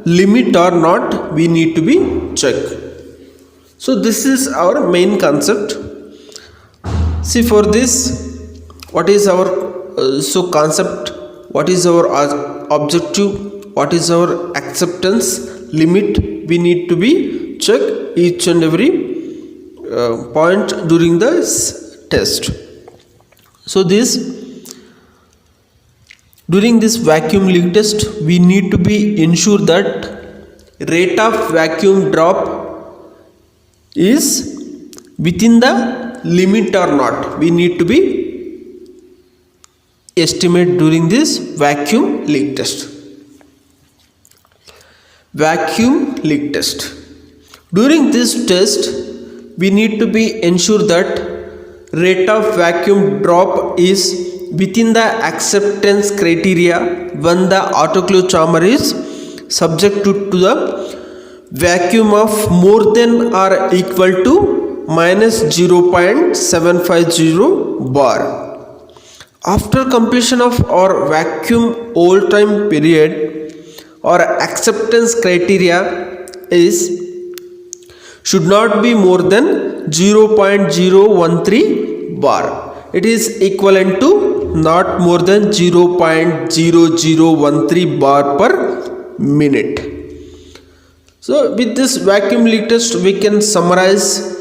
[SPEAKER 1] limit or not. We need to be checked. So this is our main concept. See, for this, what is our concept, what is our objective, what is our acceptance limit, we need to be check each and every point during this test. So during this vacuum leak test, we need to be ensure that rate of vacuum drop is within the limit or not. We need to be estimate during this vacuum leak test. Vacuum leak test. During this test, we need to be ensure that rate of vacuum drop is within the acceptance criteria when the autoclave chamber is subject to the vacuum of more than or equal to minus 0.750 bar. After completion of our vacuum hold time period, our acceptance criteria is should not be more than 0.013 bar. It is equivalent to not more than 0.0013 bar per minute. So with this vacuum leak test, we can summarize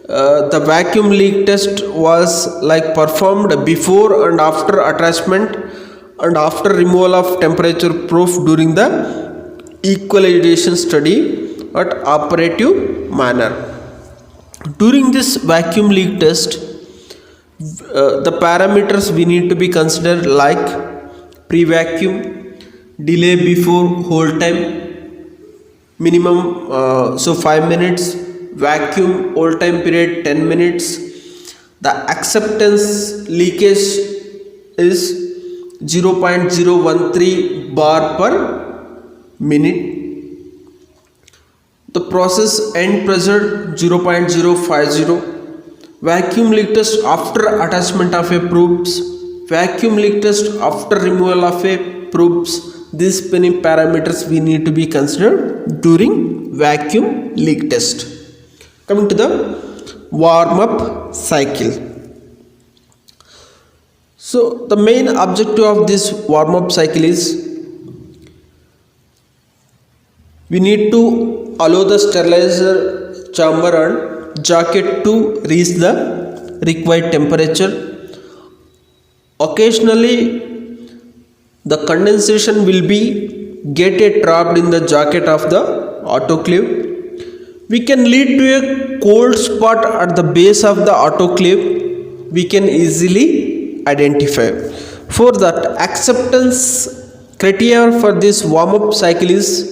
[SPEAKER 1] the vacuum leak test was like performed before and after attachment and after removal of temperature proof during the equalization study at operative manner. During this vacuum leak test, the parameters we need to be considered like pre-vacuum, delay before hold time, minimum 5 minutes, vacuum hold time period 10 minutes. The acceptance leakage is 0.013 bar per minute. The process end pressure 0.050. Vacuum leak test after attachment of a probes, vacuum leak test after removal of a probes. These many parameters we need to be considered during vacuum leak test. Coming to the warm-up cycle. So the main objective of this warm-up cycle is we need to allow the sterilizer chamber and jacket to reach the required temperature. Occasionally, the condensation will be get trapped in the jacket of the autoclave. We can lead to a cold spot at the base of the autoclave. We can easily identify. For that, acceptance criteria for this warm-up cycle is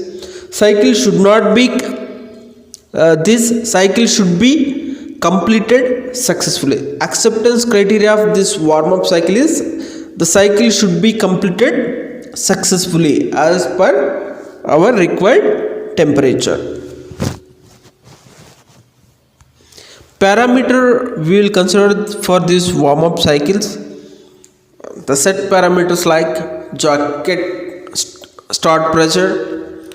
[SPEAKER 1] this cycle should be completed successfully. Acceptance criteria of this warm-up cycle is the cycle should be completed successfully as per our required temperature. Parameter we will consider for these warm-up cycles. The set parameters like jacket start pressure,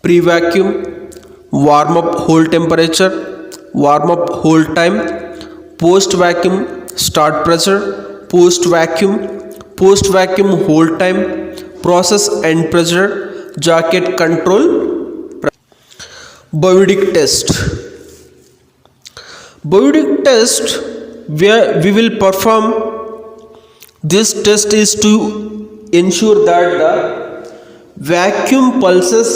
[SPEAKER 1] pre-vacuum, warm-up hold temperature, warm-up hold time, post-vacuum start pressure, post-vacuum hold time, process end pressure, jacket control. Bowidic test. Bowidic test where we will perform this test is to ensure that the vacuum pulses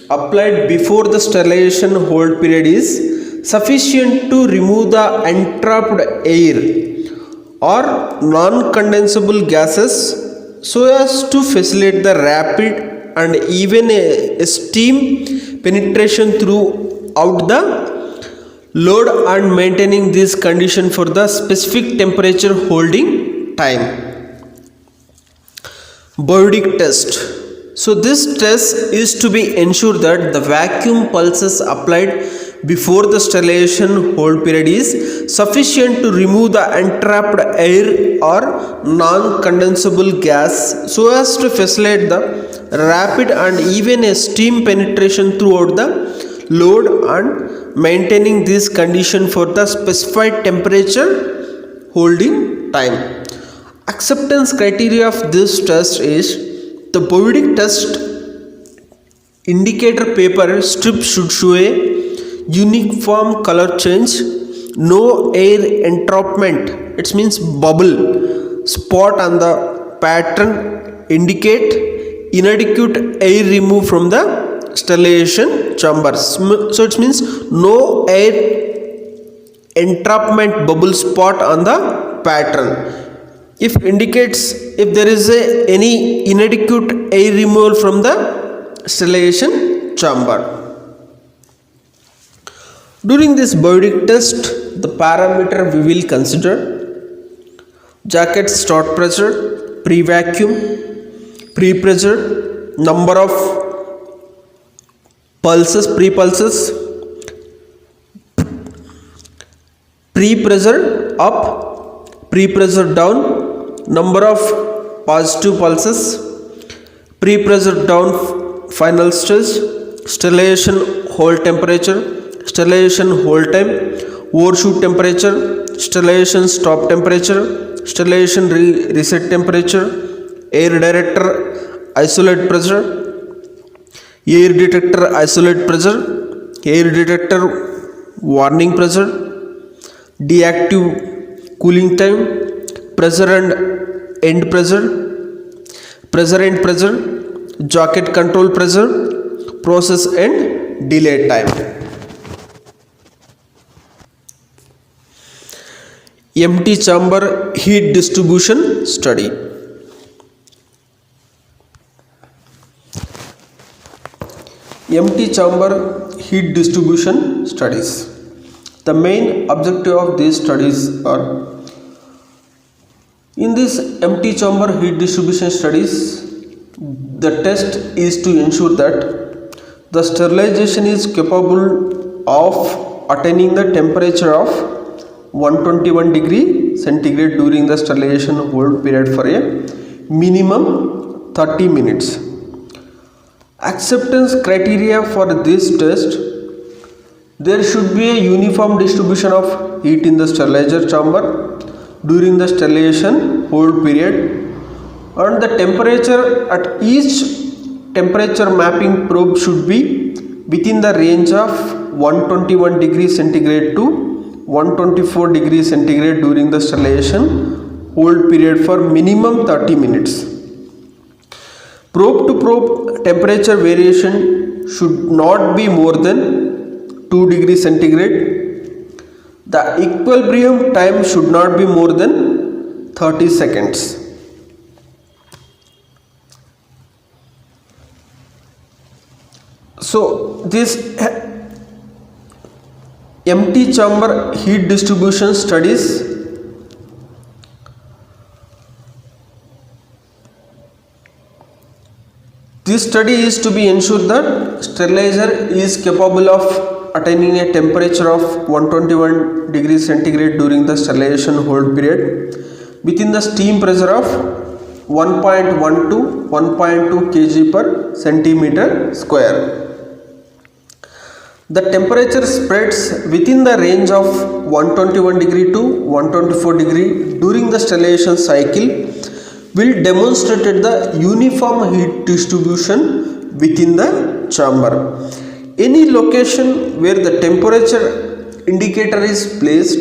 [SPEAKER 1] applied before the sterilization hold period is sufficient to remove the entrapped air or non-condensable gases so as to facilitate the rapid and even a steam penetration throughout the load and maintaining this condition for the specific temperature holding time. Bowidic test. So this test is to be ensured that the vacuum pulses applied before the sterilization hold period is sufficient to remove the entrapped air or non-condensable gas so as to facilitate the rapid and even a steam penetration throughout the load and maintaining this condition for the specified temperature holding time. Acceptance criteria of this test is the Bowidic test indicator paper strip should show a uniform color change, no air entrapment, it means bubble spot on the pattern indicate inadequate air removed from the sterilization chamber. So it means no air entrapment bubble spot on the pattern. If indicates if there is any inadequate air removal from the sterilization chamber. During this Bowidic test, the parameter we will consider jacket start pressure, pre-vacuum, pre-pressure, number of pulses, pre-pulses, pre-pressure up, pre-pressure down, number of positive pulses, pre-pressure down final stage, sterilization hold temperature, sterilization hold time, overshoot temperature, sterilization stop temperature, sterilization reset temperature, air director isolate pressure, air detector isolate pressure, air detector warning pressure, deactive cooling time, pressure and end pressure, pressure and pressure, jacket control pressure, process and delay time. Empty chamber heat distribution study. Empty chamber heat distribution studies. The main objective of these studies are: in this empty chamber heat distribution studies, the test is to ensure that the sterilization is capable of attaining the temperature of 121 degree centigrade during the sterilization hold period for a minimum 30 minutes. Acceptance criteria for this test: there should be a uniform distribution of heat in the sterilizer chamber during the sterilization hold period, and the temperature at each temperature mapping probe should be within the range of 121 degrees centigrade to 124 degrees centigrade during the sterilization hold period for minimum 30 minutes. Probe to probe temperature variation should not be more than 2 degrees centigrade. The equilibrium time should not be more than 30 seconds. So this empty chamber heat distribution studies this study is to be ensured that sterilizer is capable of attaining a temperature of 121 degrees centigrade during the sterilization hold period within the steam pressure of 1.1 to 1.2 kg per centimeter square. The temperature spreads within the range of 121 degree to 124 degree during the sterilization cycle will demonstrate the uniform heat distribution within the chamber. Any location where the temperature indicator is placed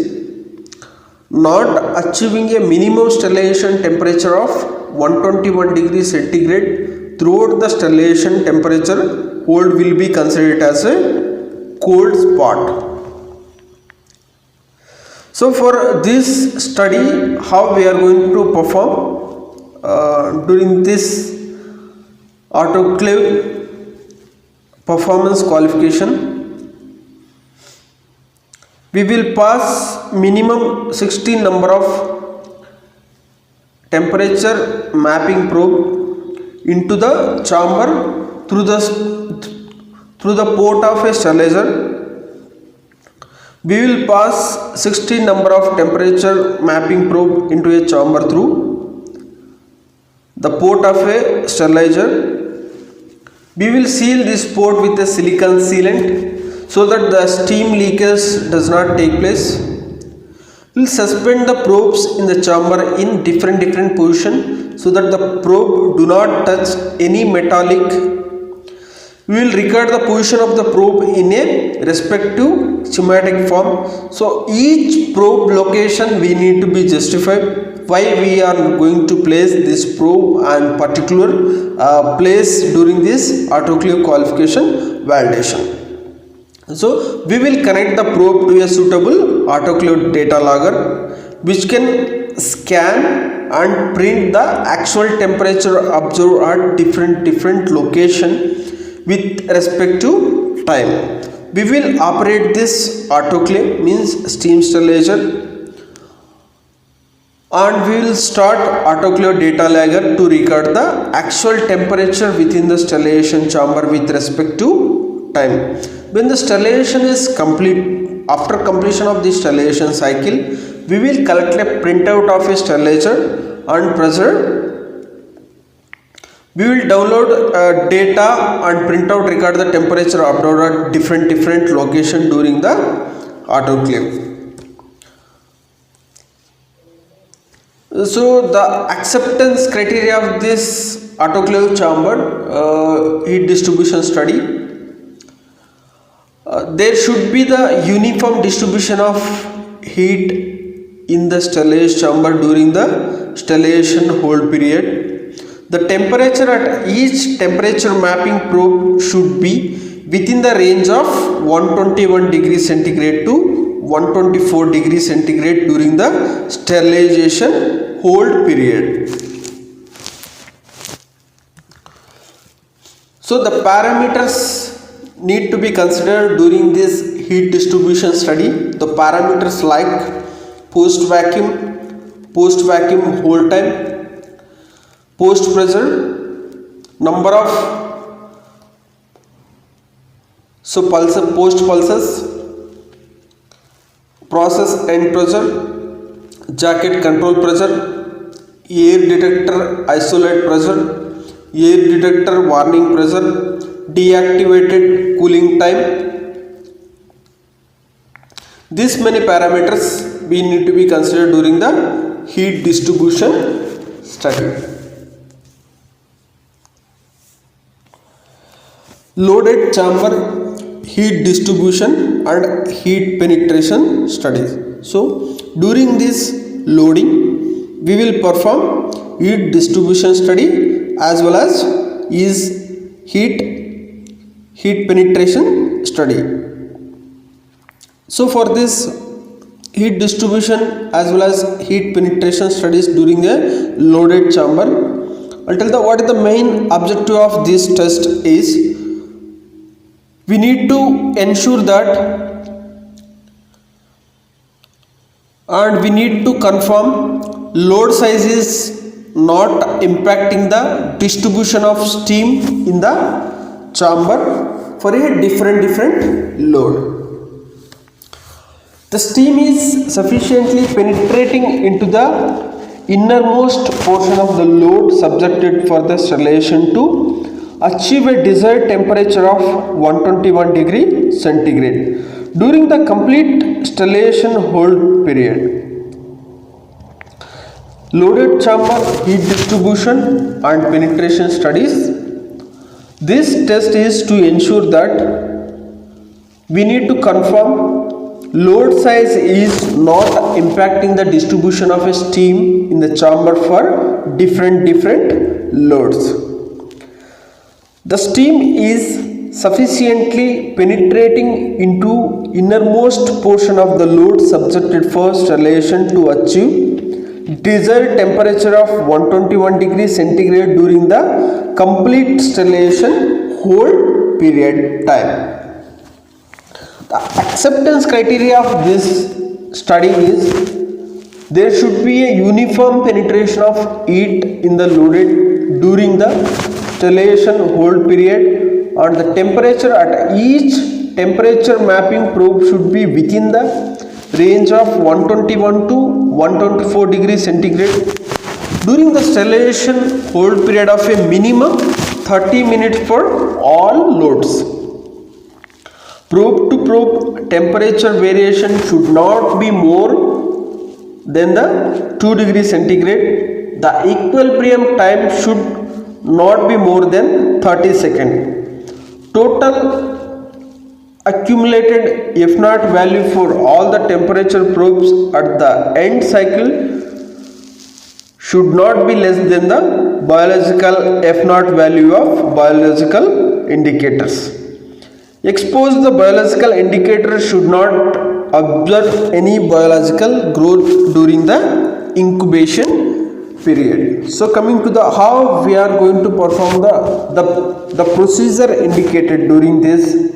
[SPEAKER 1] not achieving a minimum sterilization temperature of 121 degrees centigrade throughout the sterilization temperature hold will be considered as a cold spot. So for this study, how we are going to perform during this autoclave performance qualification, we will pass minimum 16 number of temperature mapping probe into the chamber through the port of a sterilizer. We will pass 16 number of temperature mapping probe into a chamber through the port of a sterilizer. We will seal this port with a silicone sealant so that the steam leakage does not take place. We will suspend the probes in the chamber in different position so that the probe do not touch any metallic. We will record the position of the probe in a respective schematic form. So each probe location we need to be justified why we are going to place this probe and particular place during this autoclave qualification validation. So we will connect the probe to a suitable autoclave data logger which can scan and print the actual temperature observed at different location with respect to time. We will operate this autoclave means steam sterilizer and we will start autoclave data logger to record the actual temperature within the sterilization chamber with respect to time. When the sterilization is complete, after completion of the sterilization cycle, we will collect a printout of a sterilizer and pressure. We will download data and print out record the temperature observed at different location during the autoclave. So the acceptance criteria of this autoclave chamber heat distribution study, there should be the uniform distribution of heat in the sterilized chamber during the sterilization hold period. The temperature at each temperature mapping probe should be within the range of 121 degrees centigrade to 124 degrees centigrade during the sterilization hold period. So the parameters need to be considered during this heat distribution study. The parameters like post vacuum hold time, post pressure, number of post pulses, process end pressure, jacket control pressure, air detector isolate pressure, air detector warning pressure, deactivated cooling time. These many parameters we need to be considered during the heat distribution study. Loaded chamber heat distribution and heat penetration studies. So during this loading we will perform heat distribution study as well as heat penetration study. So for this heat distribution as well as heat penetration studies during a loaded chamber, I'll tell what is the main objective of this test is we need to ensure that and we need to confirm load size is not impacting the distribution of steam in the chamber for a different load. The steam is sufficiently penetrating into the innermost portion of the load subjected for the sterilization to achieve a desired temperature of 121 degree centigrade during the complete sterilization hold period. Loaded chamber heat distribution and penetration studies. This test is to ensure that we need to confirm load size is not impacting the distribution of a steam in the chamber for different loads. The steam is sufficiently penetrating into innermost portion of the load subjected for sterilization to achieve desired temperature of 121 degree centigrade during the complete sterilization hold period time. The acceptance criteria of this study is there should be a uniform penetration of heat in the loaded during the sterilization hold period, and the temperature at each temperature mapping probe should be within the range of 121 to 124 degrees centigrade during the sterilization hold period of a minimum 30 minutes for all loads. Probe to probe temperature variation should not be more than the 2 degrees centigrade. The equilibrium time should not be more than 30 seconds. Total accumulated F0 value for all the temperature probes at the end cycle should not be less than the biological F0 value of biological indicators. Expose the biological indicator should not observe any biological growth during the incubation period. So coming to the how we are going to perform the procedure indicated during this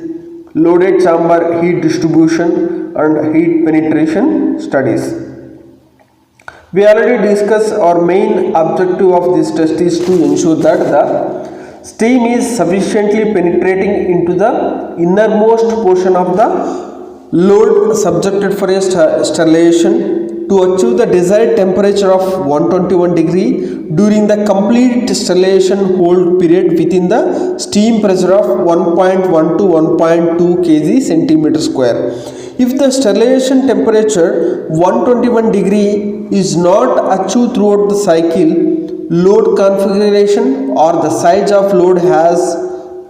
[SPEAKER 1] loaded chamber heat distribution and heat penetration studies. We already discussed our main objective of this test is to ensure that the steam is sufficiently penetrating into the innermost portion of the load subjected for a sterilization to achieve the desired temperature of 121 degree during the complete sterilization hold period within the steam pressure of 1.1 to 1.2 kg centimeter square. If the sterilization temperature 121 degree is not achieved throughout the cycle, load configuration or the size of load has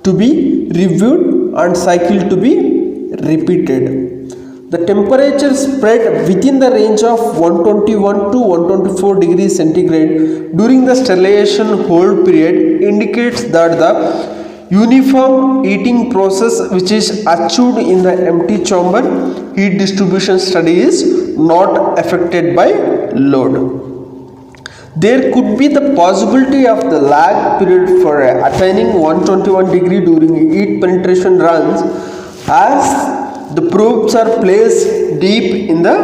[SPEAKER 1] to be reviewed and cycle to be repeated. The temperature spread within the range of 121 to 124 degrees centigrade during the sterilization hold period indicates that the uniform heating process which is achieved in the empty chamber heat distribution study is not affected by load. There could be the possibility of the lag period for attaining 121 degree during heat penetration runs as the probes are placed deep in the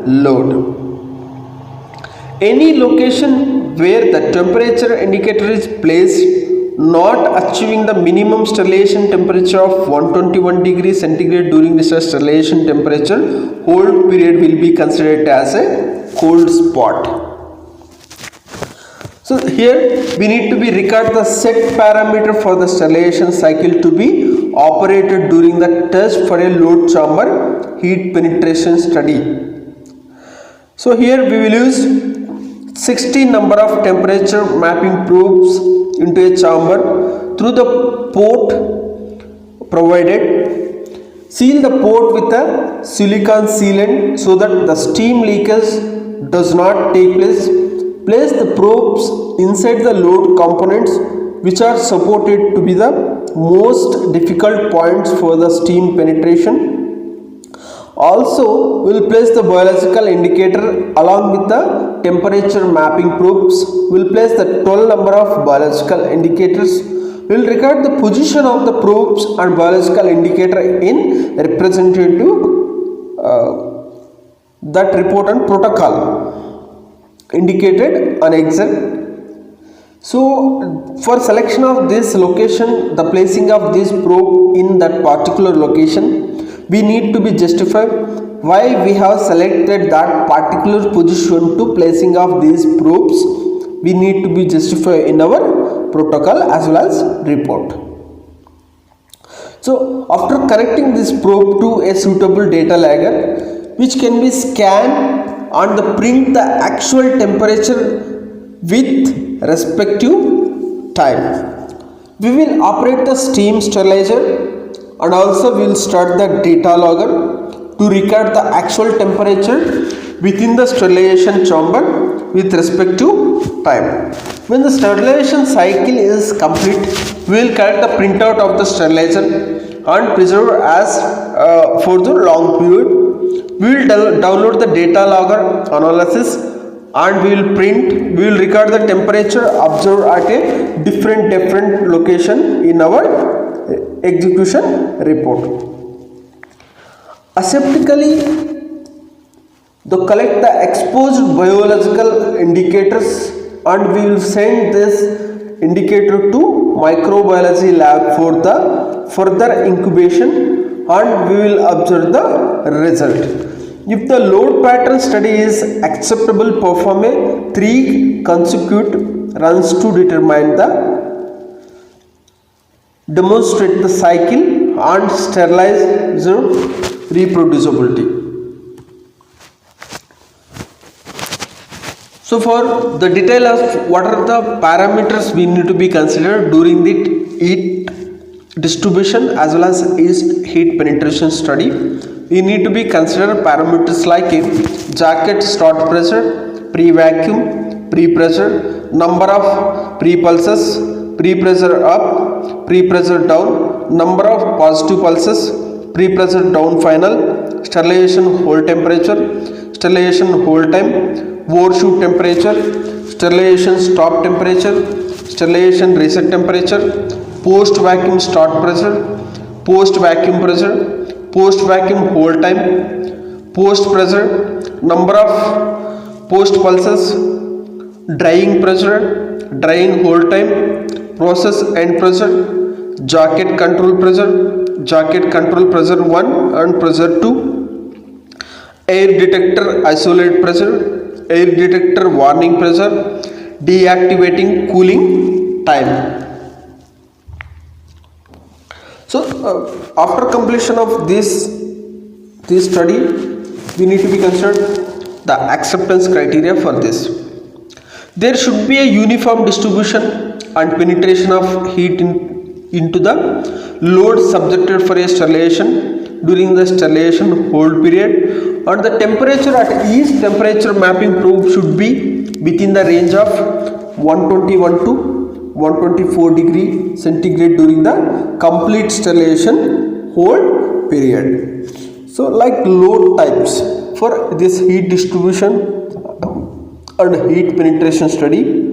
[SPEAKER 1] load. Any location where the temperature indicator is placed not achieving the minimum sterilization temperature of 121 degrees centigrade during this sterilization temperature hold period will be considered as a cold spot. So here we need to be record the set parameter for the sterilization cycle to be operated during the test for a load chamber heat penetration study. So here we will use 60 number of temperature mapping probes into a chamber through the port provided. Seal the port with a silicone sealant so that the steam leakage does not take place. Place the probes inside the load components which are supported to be the most difficult points for the steam penetration. Also, we will place the biological indicator along with the temperature mapping probes. We will place the 12 number of biological indicators. We will record the position of the probes and biological indicator in representative that report and protocol indicated on Excel. So for selection of this location, the placing of this probe in that particular location, we need to be justified why we have selected that particular position to placing of these probes. We need to be justified in our protocol as well as report. So after connecting this probe to a suitable data logger which can be scanned and print the actual temperature with respective time, we will operate the steam sterilizer and also we will start the data logger to record the actual temperature within the sterilization chamber with respect to time. When the sterilization cycle is complete, we will collect the printout of the sterilizer and preserve as for the long period. We will download the data logger analysis and we will record the temperature observed at a different location in our execution report. Aseptically, to collect the exposed biological indicators and we will send this indicator to microbiology lab for the further incubation and we will observe the result. If the load pattern study is acceptable, perform a 3 consecutive runs to demonstrate the cycle and sterilize the reproducibility. So for the detail of what are the parameters we need to be considered during the heat distribution as well as heat penetration study, we need to be considered parameters like jacket start pressure, pre-vacuum, pre-pressure, number of pre-pulses, pre-pressure up, pre-pressure down, number of positive pulses, pre-pressure down final, sterilization hold temperature, sterilization hold time, overshoot temperature, sterilization stop temperature, sterilization reset temperature, post vacuum start pressure, post vacuum pressure, post vacuum hold time, post pressure, number of post pulses, drying pressure, drying hold time, process end pressure, jacket control pressure 1 and pressure 2, air detector isolate pressure, air detector warning pressure, deactivating cooling time. So after completion of this study, we need to be considered the acceptance criteria for this. There should be a uniform distribution and penetration of heat into the load subjected for a sterilization during the sterilization hold period, and the temperature at each temperature mapping probe should be within the range of 121 to 124 degree centigrade during the complete sterilization hold period. So like load types for this heat distribution and heat penetration study,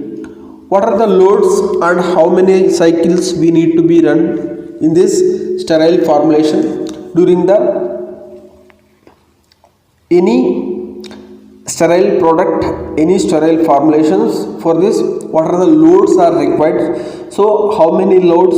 [SPEAKER 1] what are the loads and how many cycles we need to be run in this sterile formulation during the any sterile product, any sterile formulations. For this, what are the loads are required, so how many loads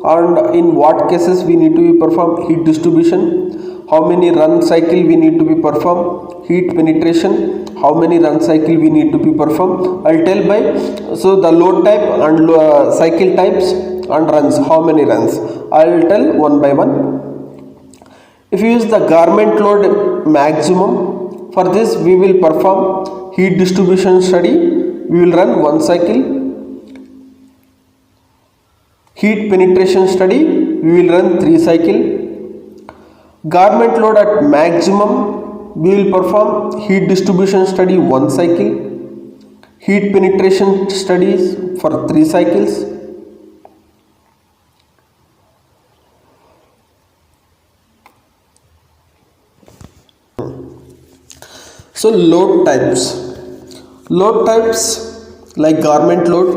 [SPEAKER 1] and in what cases we need to be perform heat distribution, how many run cycle we need to be perform heat penetration, how many run cycle we need to be perform. I'll tell by so the load type and cycle types and runs, how many runs I'll tell one by one. If you use the garment load maximum, for this we will perform heat distribution study, we will run 1 cycle. Heat penetration study, we will run 3 cycle. Garment load at maximum, we will perform heat distribution study 1 cycle, heat penetration studies for 3 cycles. So load types like garment load,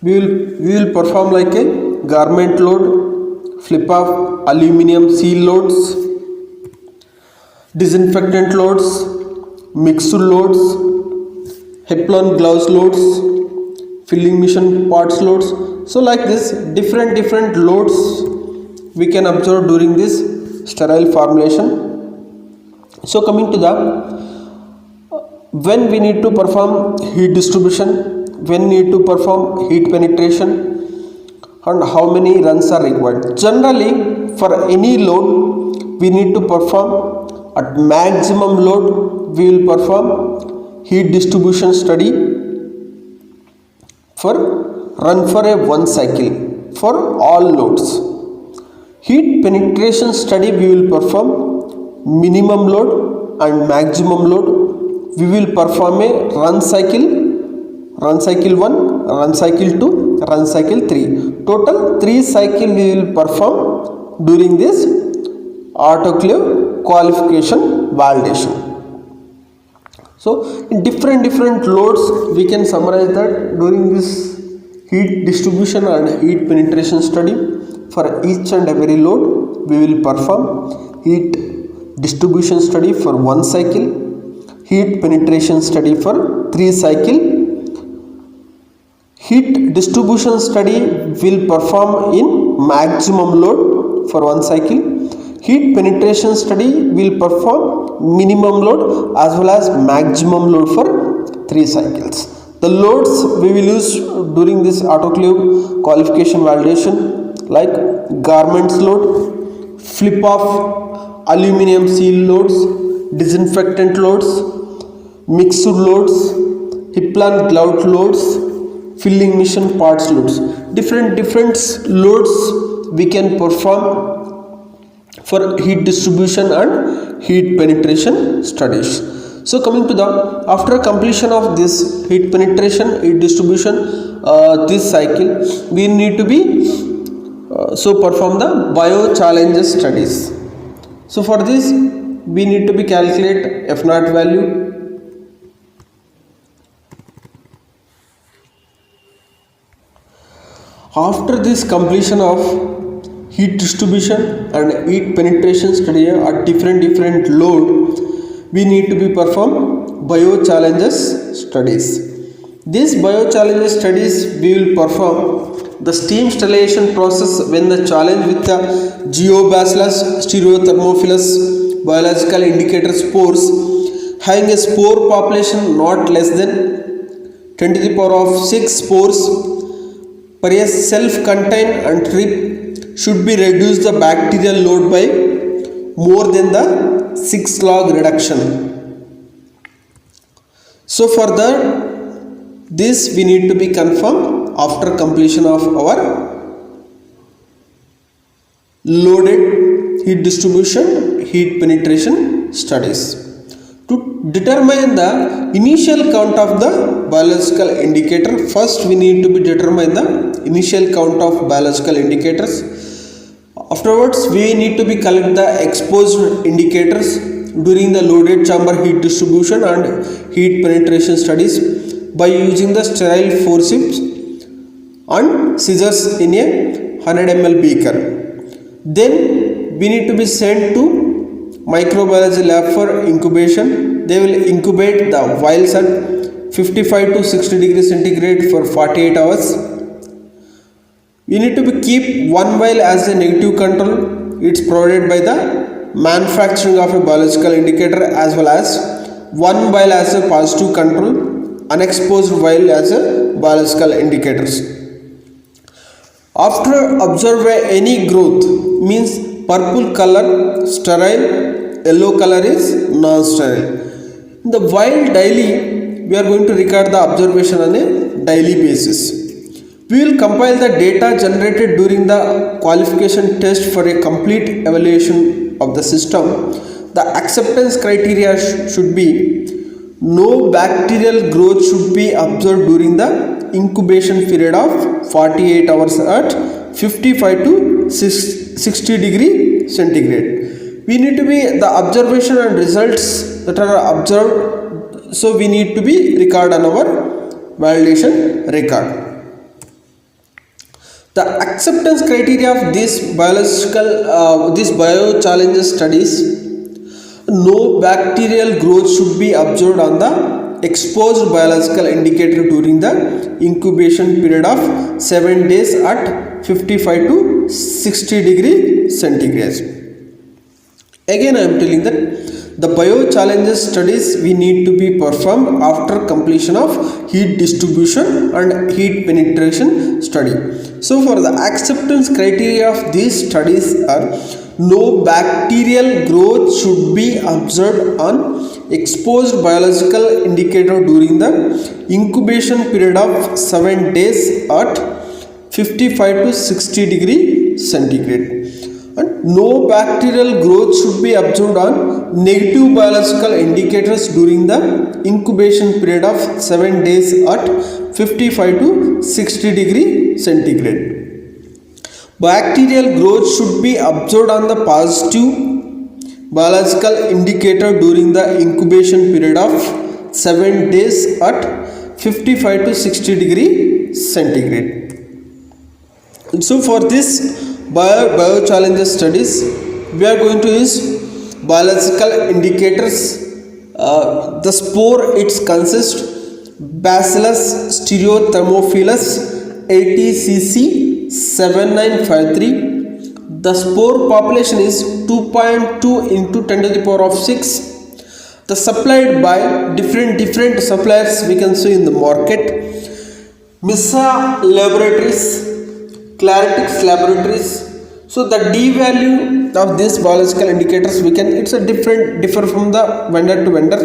[SPEAKER 1] we will perform like a garment load, flip off aluminum seal loads, disinfectant loads, mixer loads, Heplon gloves loads, filling machine parts loads. So like this different loads we can observe during this sterile formulation. So coming to the when we need to perform heat distribution, when need to perform heat penetration, and how many runs are required. Generally for any load we need to perform at maximum load, we will perform heat distribution study for run for a 1 cycle for all loads. Heat penetration study we will perform minimum load and maximum load. We will perform a run cycle 1, run cycle 2, run cycle 3. Total 3 cycle we will perform during this autoclave qualification validation. So in different loads we can summarize that during this heat distribution and heat penetration study. For each and every load we will perform heat distribution study for 1 cycle, heat penetration study for 3 cycle. Heat distribution study will perform in maximum load for 1 cycle. Heat penetration study will perform minimum load as well as maximum load for 3 cycles. The loads we will use during this autoclave qualification validation like garments load, flip off aluminum seal loads, disinfectant loads, mixed loads, Heplon glove loads, filling machine parts loads. Different loads we can perform for heat distribution and heat penetration studies. So coming to the after completion of this heat penetration, heat distribution, this cycle we need to be perform the bio challenges studies. So for this we need to be calculate F naught value. After this completion of heat distribution and heat penetration study at different load, we need to be perform bio challenges studies. These bio challenges studies we will perform the steam sterilization process when the challenge with the Geobacillus stereothermophilus biological indicator spores having a spore population not less than 10 to the power of 6 spores per a self-contained and trip should be reduced the bacterial load by more than the 6 log reduction. So for that this we need to be confirmed after completion of our loaded heat distribution, heat penetration studies. To determine the initial count of the biological indicator, first we need to be determine the initial count of biological indicators. Afterwards we need to be collect the exposed indicators during the loaded chamber heat distribution and heat penetration studies by using the sterile forceps and scissors in a 100 ml beaker. Then we need to be sent to microbiology lab for incubation. They will incubate the vials at 55 to 60 degrees centigrade for 48 hours. We need to be keep one vial as a negative control. It's provided by the manufacturing of a biological indicator as well as one vial as a positive control, unexposed vial as a biological indicators. After observe any growth means purple color sterile, yellow color is non-sterile. In the wild daily we are going to record the observation on a daily basis. We will compile the data generated during the qualification test for a complete evaluation of the system. The acceptance criteria should be: no bacterial growth should be observed during the incubation period of 48 hours at 55 to 60 degree centigrade. We need to be the observation and results that are observed, so we need to be record on our validation record. The acceptance criteria of these bio challenges studies: no bacterial growth should be observed on the exposed biological indicator during the incubation period of 7 days at 55 to 60 degree centigrade. Again, I am telling that the bio challenges studies we need to be performed after completion of heat distribution and heat penetration study. So for the acceptance criteria of these studies are: no bacterial growth should be observed on exposed biological indicator during the incubation period of 7 days at 55 to 60 degree centigrade. And no bacterial growth should be observed on negative biological indicators during the incubation period of 7 days at 55 to 60 degree centigrade. Bacterial growth should be observed on the positive biological indicator during the incubation period of 7 days at 55 to 60 degree centigrade. So for this bio challenges studies, we are going to use biological indicators. The spore, it consists Bacillus stereothermophilus ATCC 7953. The spore population is 2.2 into 10 to the power of 6. The supplied by different suppliers we can see in the market: Missa Laboratories, Claritix Laboratories. So the D value of these biological indicators it's a differ from the vendor to vendor.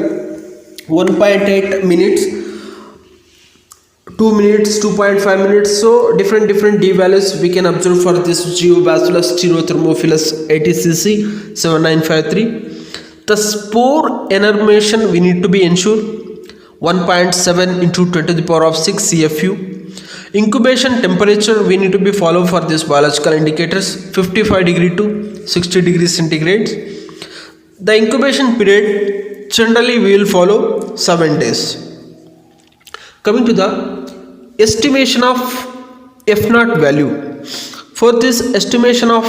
[SPEAKER 1] 1.8 minutes, 2 minutes, 2.5 minutes. So different D values we can observe for this Bacillus stereothermophilus ATCC 7953. The spore enumeration we need to be ensured 1.7 into 10 to the power of 6 CFU. Incubation temperature we need to be follow for these biological indicators 55 degree to 60 degrees centigrade. The incubation period generally we will follow 7 days. Coming to the estimation of F0 value. For this estimation of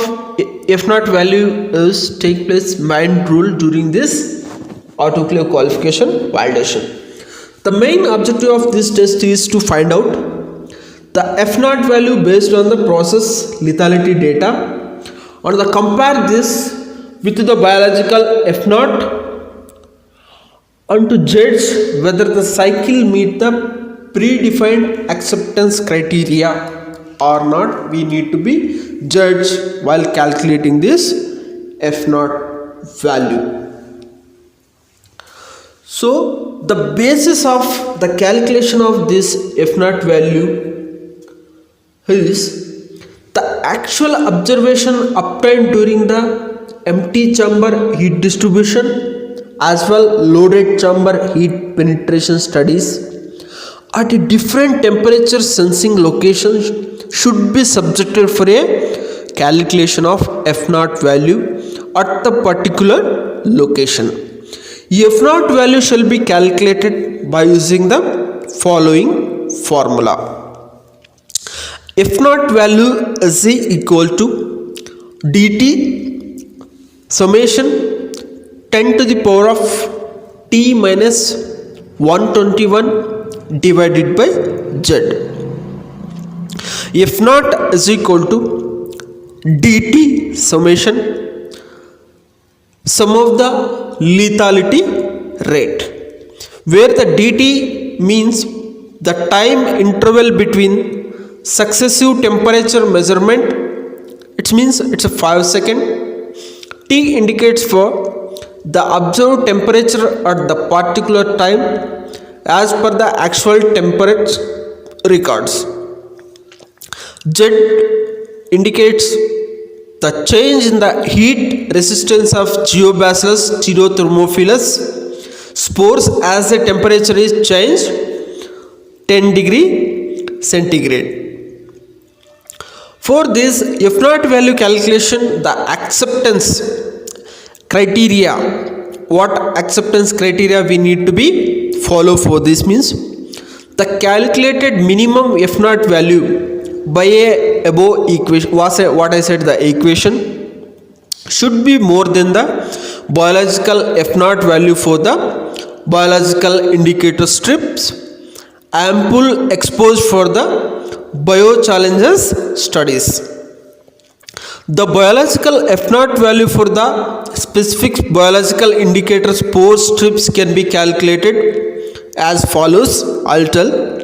[SPEAKER 1] F0 value is take place main rule during this autoclave qualification validation. The main objective of this test is to find out the F0 value based on the process lethality data, and the compare this with the biological F0 and to judge whether the cycle meet the predefined acceptance criteria or not. We need to be judged while calculating this F0 value. So the basis of the calculation of this F0 value is the actual observation obtained during the empty chamber heat distribution as well loaded chamber heat penetration studies at a different temperature sensing locations should be subjected for a calculation of F0 value at the particular location. F0 value shall be calculated by using the following formula. F0 value is equal to dt summation 10 to the power of t minus 121 divided by z. F0 is equal to dt summation sum of the lethality rate, where the dt means the time interval between successive temperature measurement. It means it's a 5 second. T indicates for the observed temperature at the particular time as per the actual temperature records. Z indicates the change in the heat resistance of Geobacillus stereothermophilus spores as the temperature is changed 10 degree centigrade. For this F0 value calculation, the acceptance criteria, what acceptance criteria we need to be follow for this means the calculated minimum F0 value by a above equation, what I said, the equation should be more than the biological F0 value for the biological indicator strips ample exposed for the biochallenges studies. The biological F0 value for the specific biological indicator spore strips can be calculated as follows. I'll tell.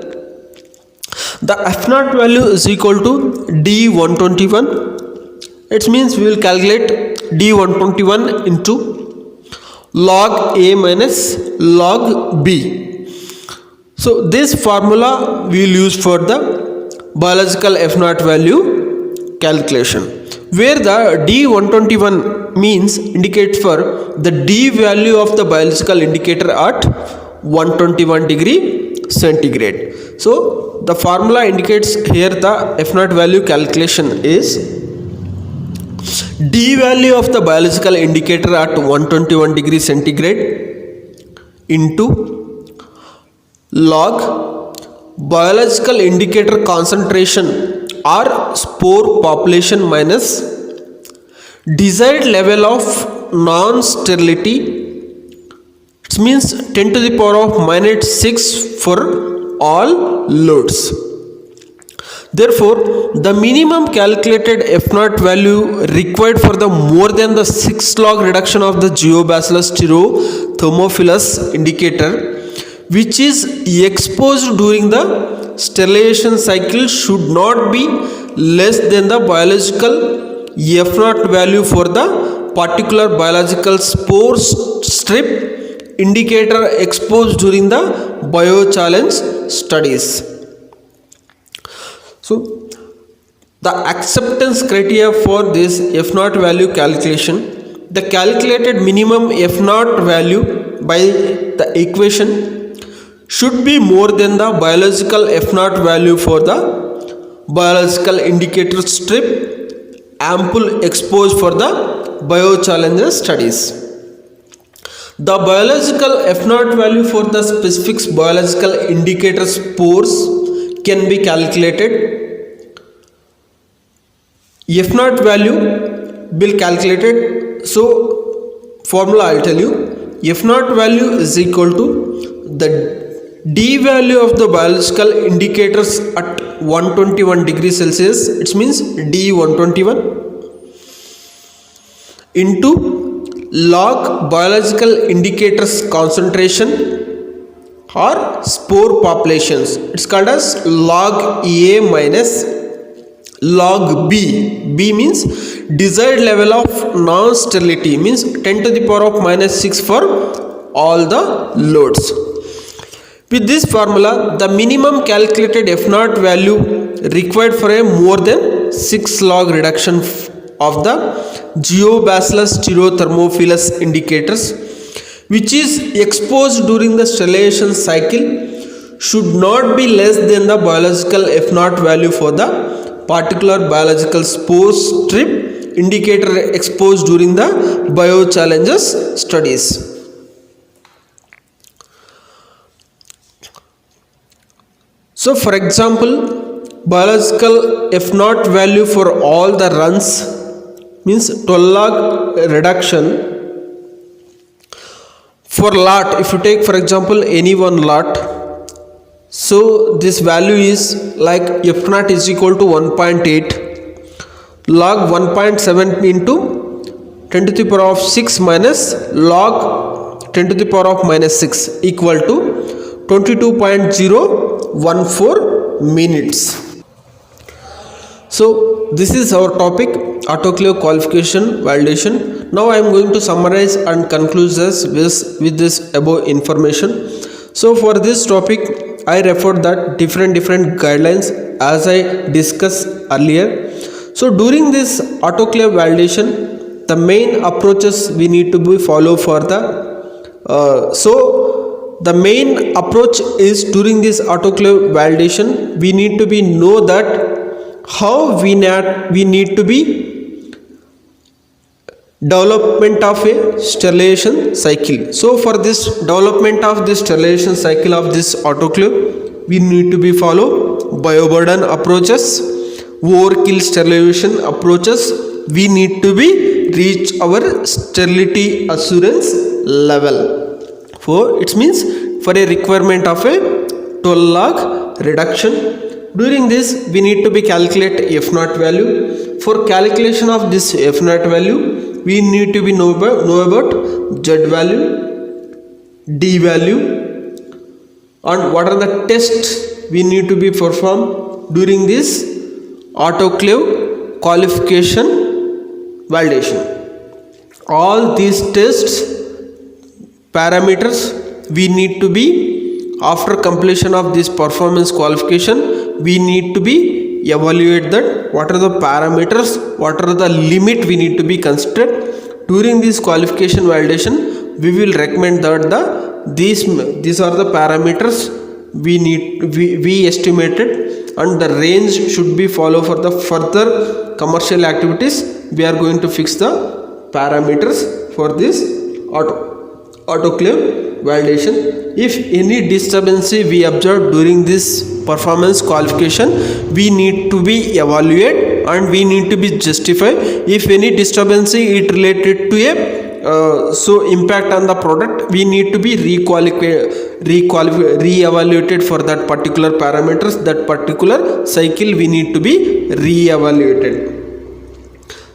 [SPEAKER 1] The F0 value is equal to D121. It means we will calculate D121 into log A minus log B. So this formula we will use for the biological F0 value calculation, where the D121 means indicates for the D value of the biological indicator at 121 degree centigrade. So the formula indicates here the F0 value calculation is D value of the biological indicator at 121 degree centigrade into log biological indicator concentration or spore population minus desired level of non-sterility. It means 10 to the power of minus 6 for all loads. Therefore, the minimum calculated F0 value required for the more than the 6 log reduction of the Geobacillus stereothermophilus indicator, which is exposed during the sterilization cycle, should not be less than the biological F0 value for the particular biological spore strip indicator exposed during the biochallenge studies. So the acceptance criteria for this F0 value calculation, the calculated minimum F0 value by the equation should be more than the biological F0 value for the biological indicator strip ample exposed for the biochallenges studies. The biological F0 value for the specific biological indicator spores can be calculated. F0 value will calculated. So formula I'll tell you. F0 value is equal to the D value of the biological indicators at 121 degrees Celsius. It means D121 into log biological indicators concentration or spore populations. It's called as log A minus log B. B means desired level of non-sterility, means 10 to the power of minus 6 for all the loads. With this formula, the minimum calculated F0 value required for a more than 6 log reduction of the Geobacillus stereothermophilus indicators, which is exposed during the sterilization cycle, should not be less than the biological F0 value for the particular biological spore strip indicator exposed during the biochallenges studies. So for example, biological F0 value for all the runs means 12 log reduction for lot. If you take for example any one lot, so this value is like F0 is equal to 1.8 log 1.7 into 10 to the power of 6 minus log 10 to the power of minus 6 equal to 22.014 minutes. So this is our topic, autoclave qualification validation. Now I am going to summarize and conclude this with this above information. So for this topic I referred that different guidelines as I discussed earlier. So during this autoclave validation, the main approaches we need to be follow for the the main approach is during this autoclave validation we need to be know that how we need to be development of a sterilization cycle. So for this development of this sterilization cycle of this autoclave, we need to be follow bioburden approaches, overkill sterilization approaches. We need to be reach our sterility assurance level. For it means for a requirement of a 12 log reduction. During this we need to be calculate F naught value. For calculation of this F naught value, we need to be know about Z value, D value, and what are the tests we need to be performed during this autoclave qualification validation. All these tests parameters we need to be after completion of this performance qualification, we need to be evaluate that what are the parameters, what are the limit we need to be considered during this qualification validation. We will recommend that these are the parameters we estimated, and the range should be follow for the further commercial activities. We are going to fix the parameters for this autoclave validation. If any disturbance we observe during this performance qualification, we need to be evaluate and we need to be justify. If any disturbance it related to a impact on the product, we need to be re-evaluated for that particular parameters, that particular cycle we need to be re-evaluated.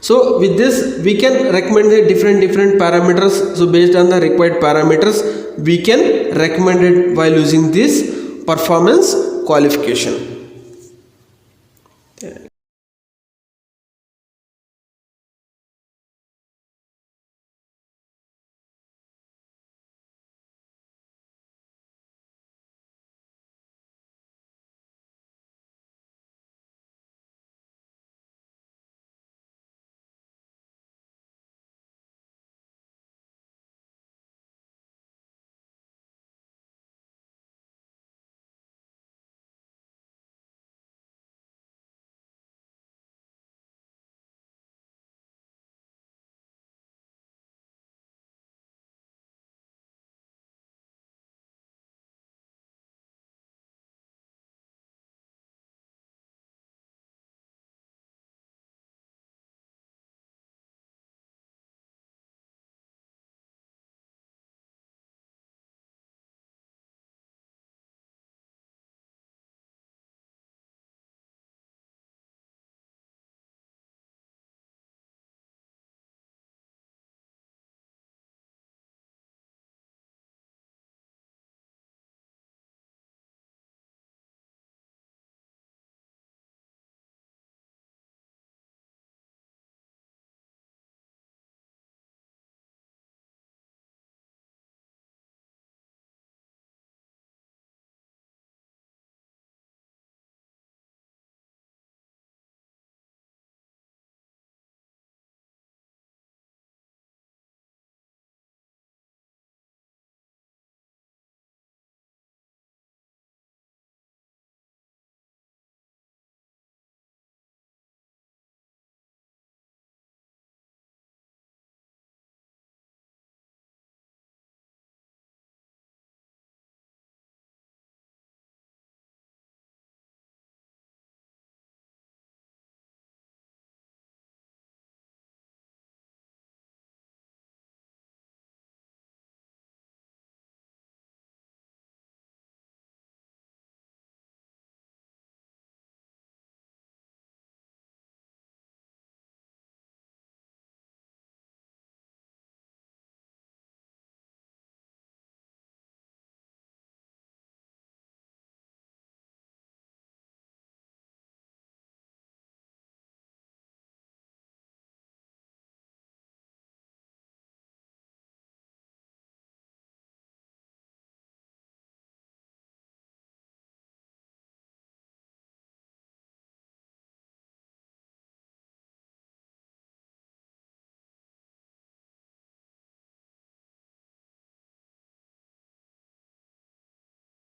[SPEAKER 1] So with this we can recommend the different parameters. So based on the required parameters we can recommend it while using this performance qualification.